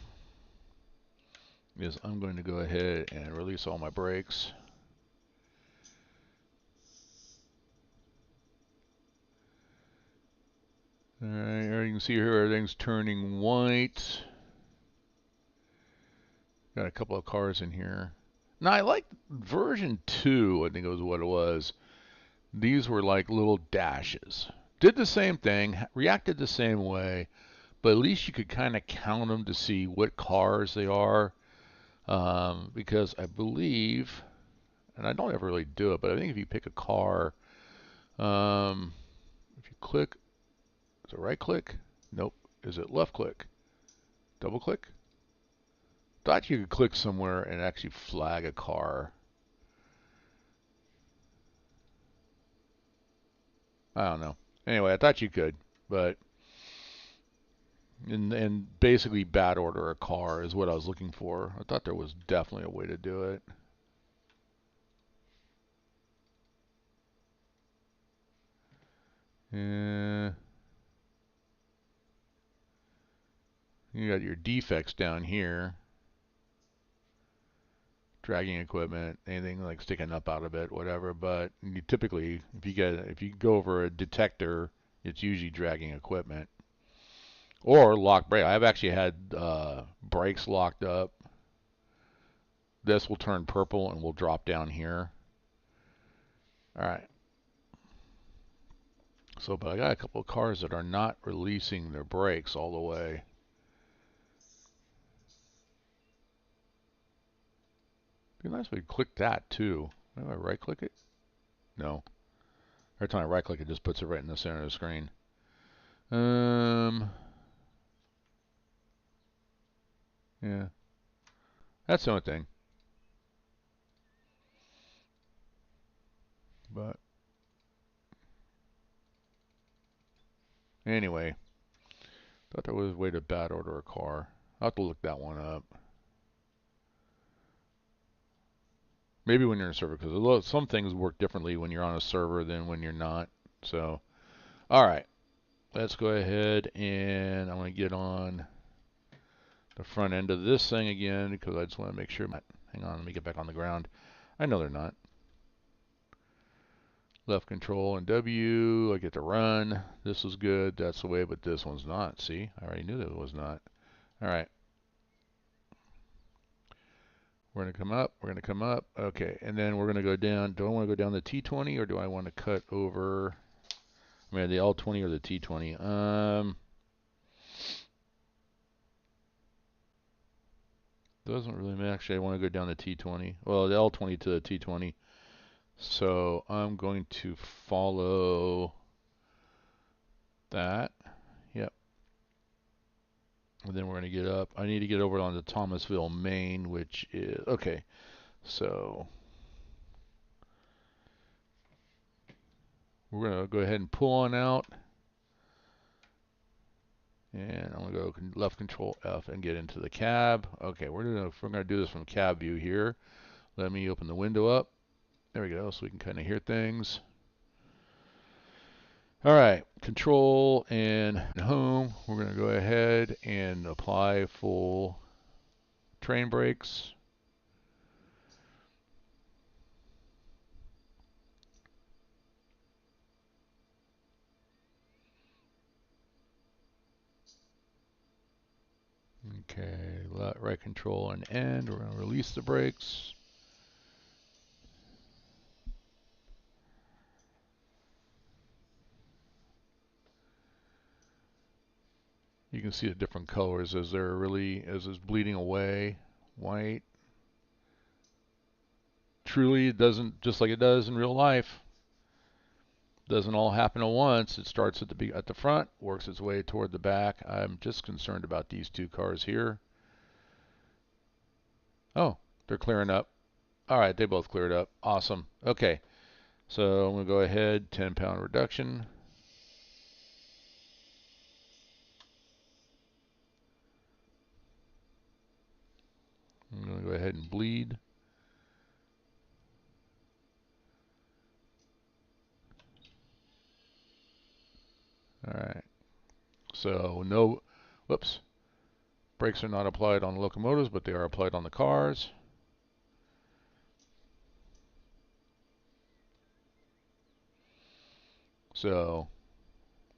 is I'm going to go ahead and release all my brakes. All right, you can see here everything's turning white. Got a couple of cars in here. Now I like version 2, I think it was what it was. These were like little dashes. Did the same thing, reacted the same way, but at least you could kind of count them to see what cars they are. Because I believe, and I don't ever really do it, but I think if you pick a car, if you click, is it right click? Nope. Is it left click? Double click? Thought you could click somewhere and actually flag a car. I don't know. Anyway, I thought you could, but and basically bad order a car is what I was looking for. I thought there was definitely a way to do it. Yeah. You got your defects down here. Dragging equipment, anything like sticking up out of it, whatever. But you typically, if you go over a detector, it's usually dragging equipment or lock brake. I've actually had brakes locked up. This will turn purple and will drop down here. All right. So, but I got a couple of cars that are not releasing their brakes all the way. Be nice if we click that too. Maybe I right click it? No. Every time I right click it, just puts it right in the center of the screen. Yeah. That's the only thing. But anyway, thought there was a way to bad order a car. I'll have to look that one up. Maybe when you're in a server, because some things work differently when you're on a server than when you're not. So, all right, let's go ahead and I'm going to get on the front end of this thing again because I just want to make sure. Hang on, let me get back on the ground. I know they're not. Left control and W, I get to run. This is good, that's the way, but this one's not. See, I already knew that it was not. All right. We're going to come up, we're going to come up. Okay, and then we're going to go down. Do I want to go down the T20 or do I want to cut over, I mean, the L20 or the T20? Doesn't really matter. Actually, I want to go down the T20. Well, the L20 to the T20. So I'm going to follow that. Yep. And then we're going to get up. I need to get over onto Thomasville, Maine, which is, okay. So we're going to go ahead and pull on out. And I'm going to go left control F and get into the cab. Okay, we're going to do this from cab view here. Let me open the window up. There we go, so we can kind of hear things. All right, control and home. We're going to go ahead and apply full train brakes. Okay, right control and end. We're going to release the brakes. You can see the different colors as it's bleeding away. White. Truly, it doesn't, just like it does in real life, doesn't all happen at once. It starts at the front, works its way toward the back. I'm just concerned about these two cars here. Oh, they're clearing up. All right, they both cleared up. Awesome. Okay, so I'm going to go ahead, 10-pound reduction. ahead and bleed. All right. So no, whoops. Brakes are not applied on locomotives, but they are applied on the cars. So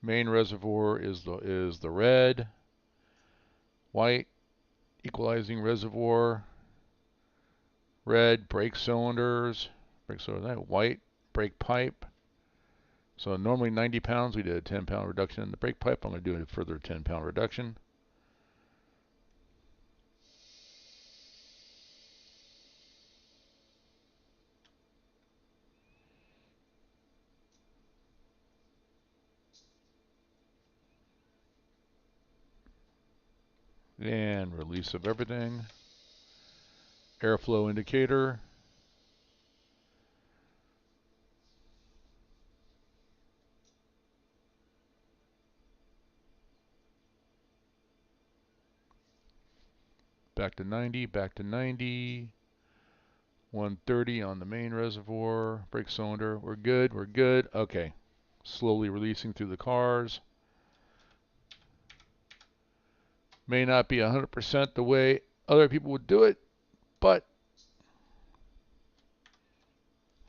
main reservoir is the red, white equalizing reservoir, red brake cylinders, white brake pipe. So normally 90 pounds, we did a 10-pound reduction in the brake pipe. I'm going to do a further 10-pound reduction. And release of everything. Airflow indicator. Back to 90, back to 90. 130 on the main reservoir. Brake cylinder. We're good, we're good. Okay. Slowly releasing through the cars. May not be 100% the way other people would do it, but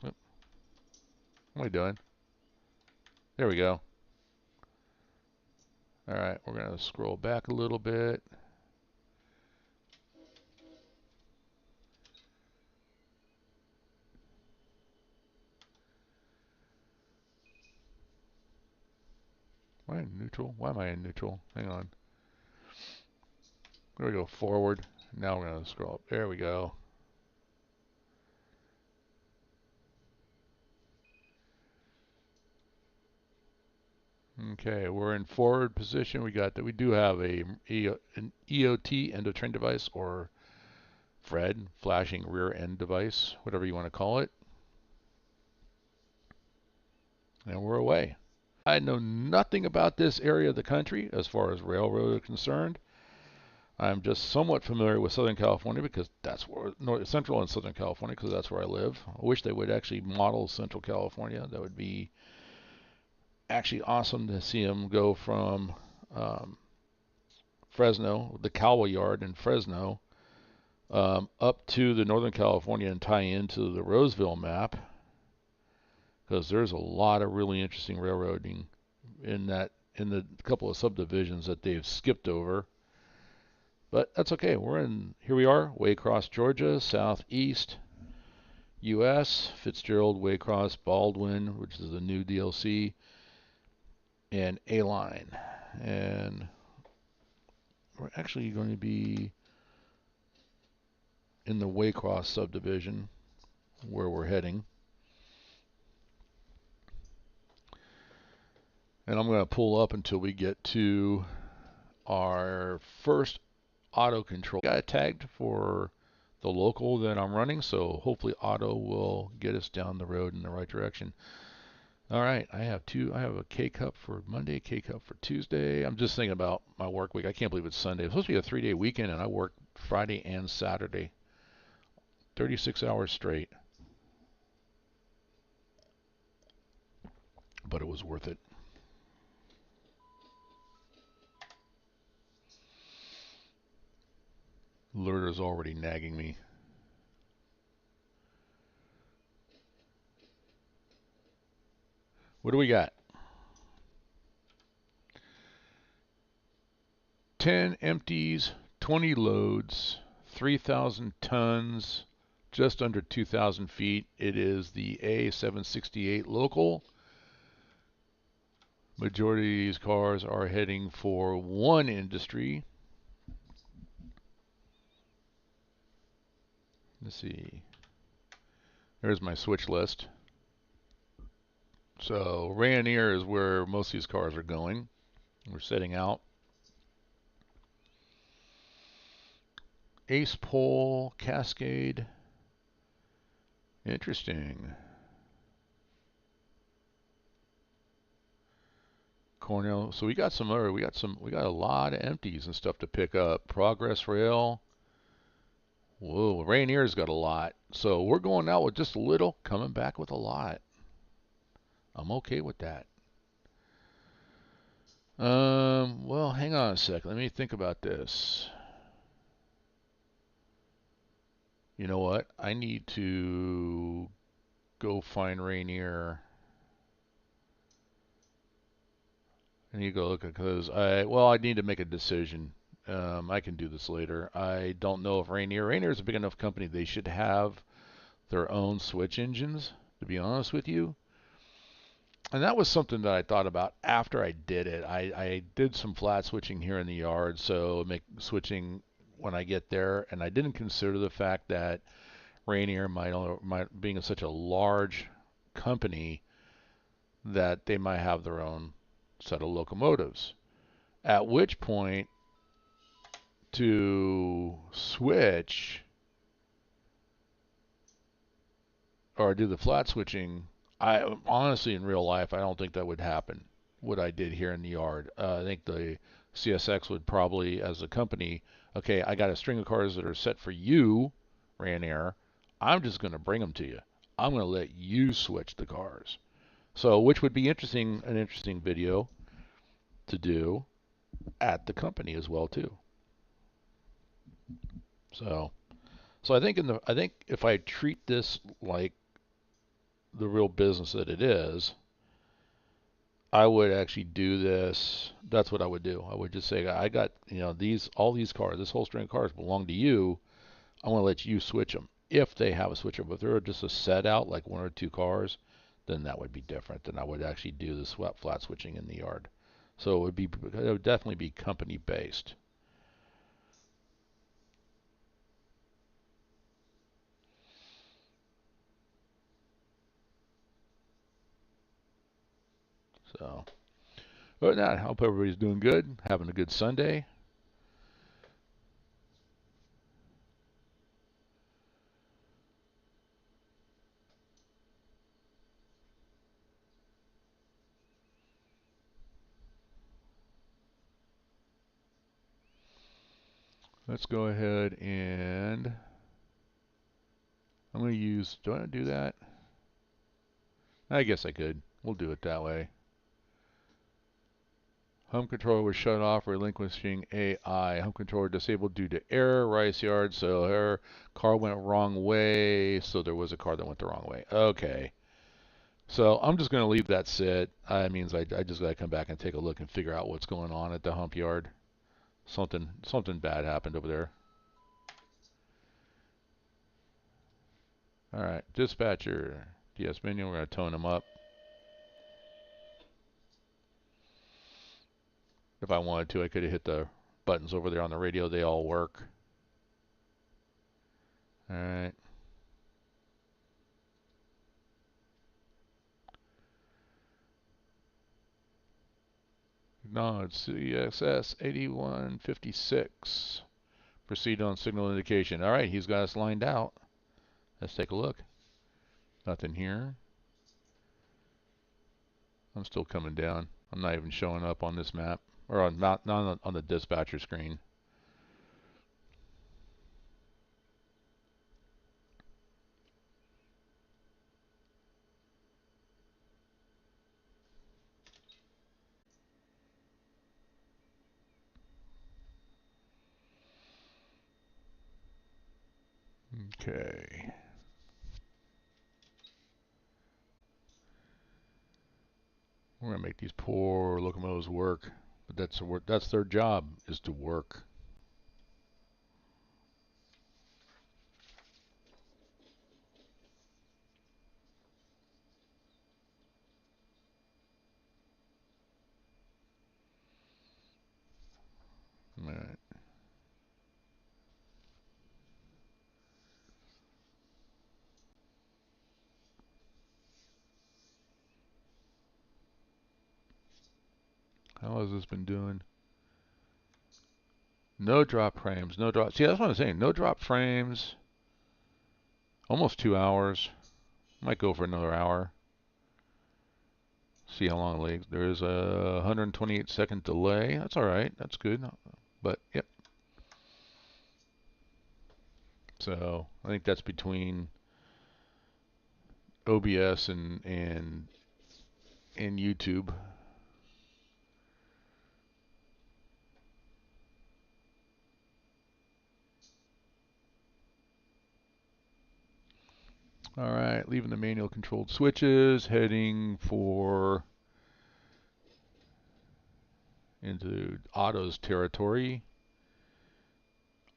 what am I doing? There we go. All right, we're going to scroll back a little bit. Am I in neutral? Why am I in neutral? Hang on. There we go, forward. Now we're going to scroll up. There we go. Okay, we're in forward position. We do have an EOT, end of train device, or FRED, flashing rear end device, whatever you want to call it. And we're away. I know nothing about this area of the country as far as railroad is concerned. I'm just somewhat familiar with Southern California because that's where Central and Southern California, because that's where I live. I wish they would actually model Central California. That would be actually awesome to see them go from Fresno, the Cowell Yard in Fresno, up to the Northern California and tie into the Roseville map, because there's a lot of really interesting railroading in the couple of subdivisions that they've skipped over. But that's okay. Here we are, Waycross, Georgia, southeast U.S., Fitzgerald, Waycross, Baldwin, which is the new DLC, and A-Line. And we're actually going to be in the Waycross subdivision where we're heading. And I'm going to pull up until we get to our first auto control. Got it tagged for the local that I'm running, so hopefully auto will get us down the road in the right direction. All right, I have a K-Cup for Monday, K-Cup for Tuesday. I'm just thinking about my work week. I can't believe it's Sunday. It's supposed to be a 3-day weekend, and I work Friday and Saturday. 36 hours straight. But it was worth it. Lurder's already nagging me. What do we got? 10 empties, 20 loads, 3,000 tons, just under 2,000 feet. It is the A768 local. Majority of these cars are heading for one industry. Let's see. There's my switch list. So Rayonier is where most of these cars are going. We're setting out. Ace Pole, Cascade. Interesting. Cornell. So we got a lot of empties and stuff to pick up. Progress Rail. Whoa, Rainier's got a lot. So we're going out with just a little, coming back with a lot. I'm okay with that. Well, hang on a sec. Let me think about this. You know what? I need to go find Rainier. I need to go look because I need to make a decision. I can do this later. I don't know if Rainier is a big enough company. They should have their own switch engines, to be honest with you. And that was something that I thought about after I did it. I did some flat switching here in the yard, so make switching when I get there, and I didn't consider the fact that Rainier might being such a large company that they might have their own set of locomotives. At which point, to switch or do the flat switching, I honestly in real life I don't think that would happen. What I did here in the yard, I think the CSX would probably, as a company, okay, I got a string of cars that are set for you, Ryanair. I'm just going to bring them to you. I'm going to let you switch the cars. So, which would be interesting, an interesting video to do at the company as well too. So, so I think if I treat this like the real business that it is, I would actually do this. That's what I would do. I would just say, I got, all these cars, this whole string of cars belong to you. I want to let you switch them if they have a switcher. But if they're just a set out, like one or two cars, then that would be different. Then I would actually do the flat switching in the yard. So it would definitely be company based. So, other than that, I hope everybody's doing good, having a good Sunday. Let's go ahead and I'm going to use, do I want to do that? I guess I could. We'll do it that way. Home controller was shut off, relinquishing AI. Home controller disabled due to error. Rice yard, so her car went wrong way. So there was a car that went the wrong way. Okay. So I'm just going to leave that sit. That means I just got to come back and take a look and figure out what's going on at the hump yard. Something bad happened over there. All right, dispatcher. DS menu. We're going to tone them up. If I wanted to, I could have hit the buttons over there on the radio. They all work. All right. Acknowledge CSX 8156. Proceed on signal indication. All right, he's got us lined out. Let's take a look. Nothing here. I'm still coming down. I'm not even showing up on this map, or not on the dispatcher screen. Okay. We're gonna make these poor locomotives work, but that's their job, is to work. All right. How has this been doing? No drop frames. No drop. See, that's what I'm saying. No drop frames. Almost 2 hours. Might go for another hour. See how long it lags. There is a 128-second delay. That's all right. That's good. But yep. So I think that's between OBS and YouTube. All right, leaving the manual controlled switches, heading for into Otto's territory.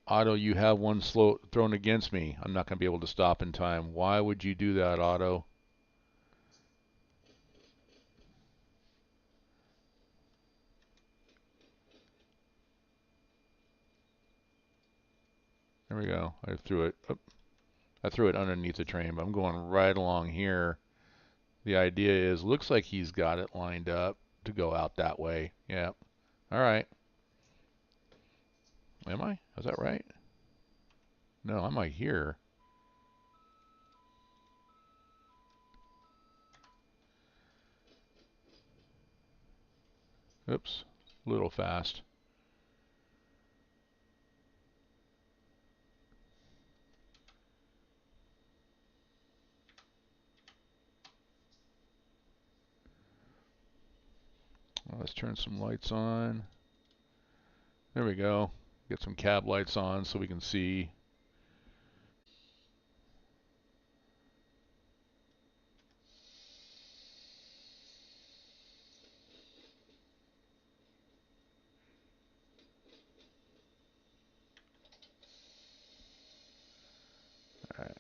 Otto, you have one slow thrown against me. I'm not going to be able to stop in time. Why would you do that, Otto? There we go. I threw it. Oh, I threw it underneath the train, but I'm going right along here. The idea is, looks like he's got it lined up to go out that way. Yeah. All right. Am I? Is that right? No, I'm right here. Oops. A little fast. Well, let's turn some lights on. There we go. Get some cab lights on so we can see. All right.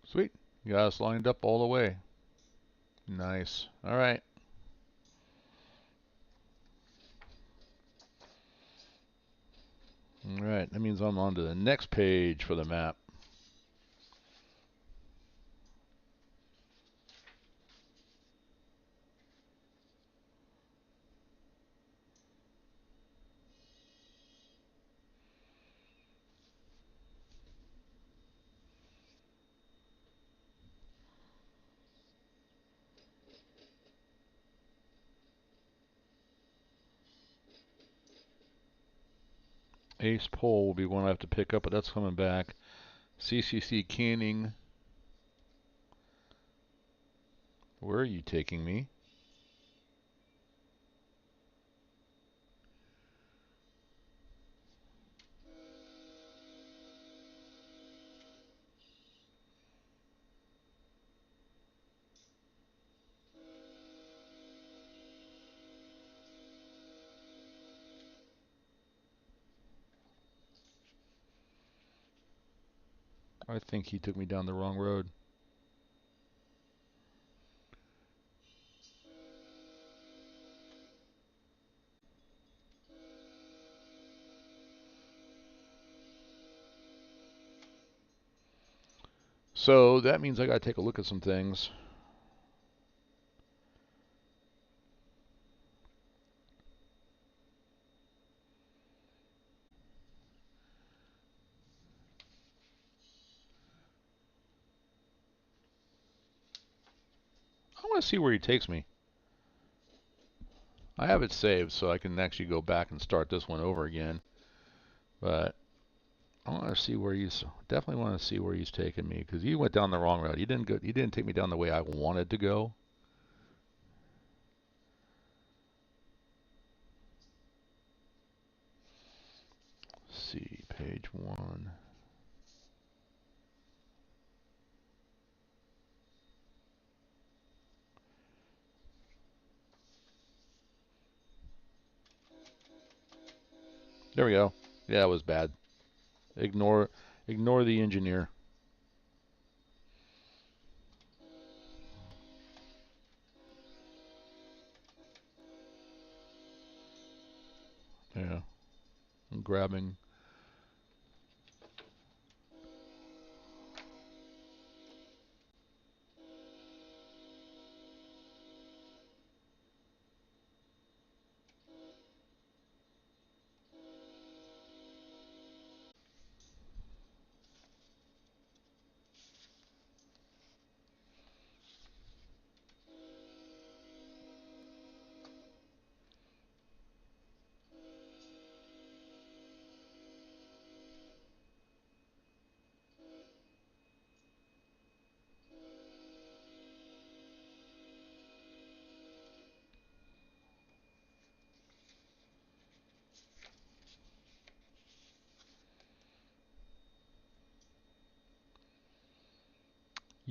Sweet. You got us lined up all the way. Nice. All right. All right. That means I'm on to the next page for the map. Ace Pole will be one I have to pick up, but that's coming back. CCC Canning. Where are you taking me? I think he took me down the wrong road. So that means I got to take a look at some things. I want to see where he takes me. I have it saved so I can actually go back and start this one over again. But I want to see where definitely want to see where he's taking me, because he went down the wrong road. He didn't take me down the way I wanted to go. Let's see, page 1. There we go. Yeah, it was bad. Ignore the engineer. Yeah, I'm grabbing.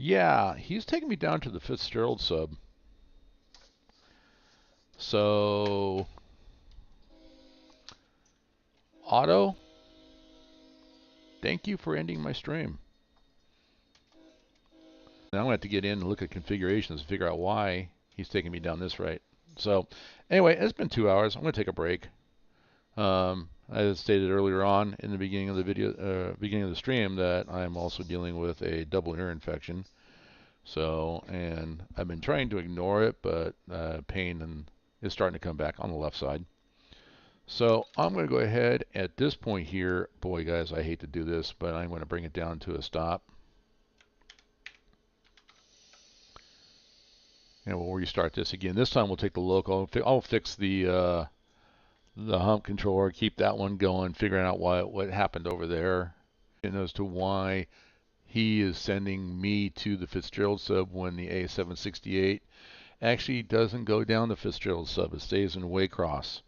Yeah, he's taking me down to the Fitzgerald sub. So, Auto, thank you for ending my stream. Now I'm going to have to get in and look at configurations and figure out why he's taking me down this right. So, anyway, it's been 2 hours. I'm going to take a break. I stated earlier on in the beginning of the video, beginning of the stream, that I'm also dealing with a double ear infection. So, and I've been trying to ignore it, but pain is starting to come back on the left side. So I'm going to go ahead at this point here. Boy, guys, I hate to do this, but I'm going to bring it down to a stop. And we'll restart this again. This time we'll take the local. I'll fix the hump controller, keep that one going, figuring out what happened over there, and as to why he is sending me to the Fitzgerald sub when the A768 actually doesn't go down the Fitzgerald sub. It stays in Waycross.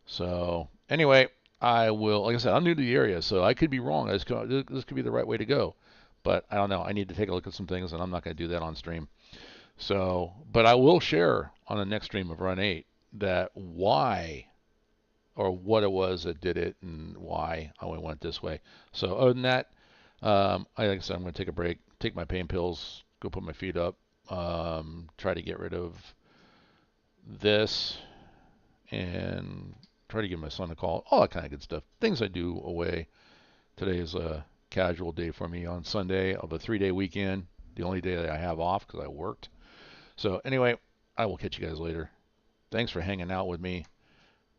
So anyway, I will, like I said, I'm new to the area, so I could be wrong. This could be the right way to go. But I don't know. I need to take a look at some things, and I'm not going to do that on stream. So, but I will share on the next stream of Run8 that why or what it was that did it and why I went this way. So other than that, like I said, I'm going to take a break, take my pain pills, go put my feet up, try to get rid of this, and try to give my son a call, all that kind of good stuff. Things I do away. Today is a casual day for me on Sunday of a 3-day weekend, the only day that I have off because I worked. So anyway, I will catch you guys later. Thanks for hanging out with me.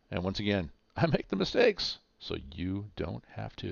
And once again, I make the mistakes so you don't have to.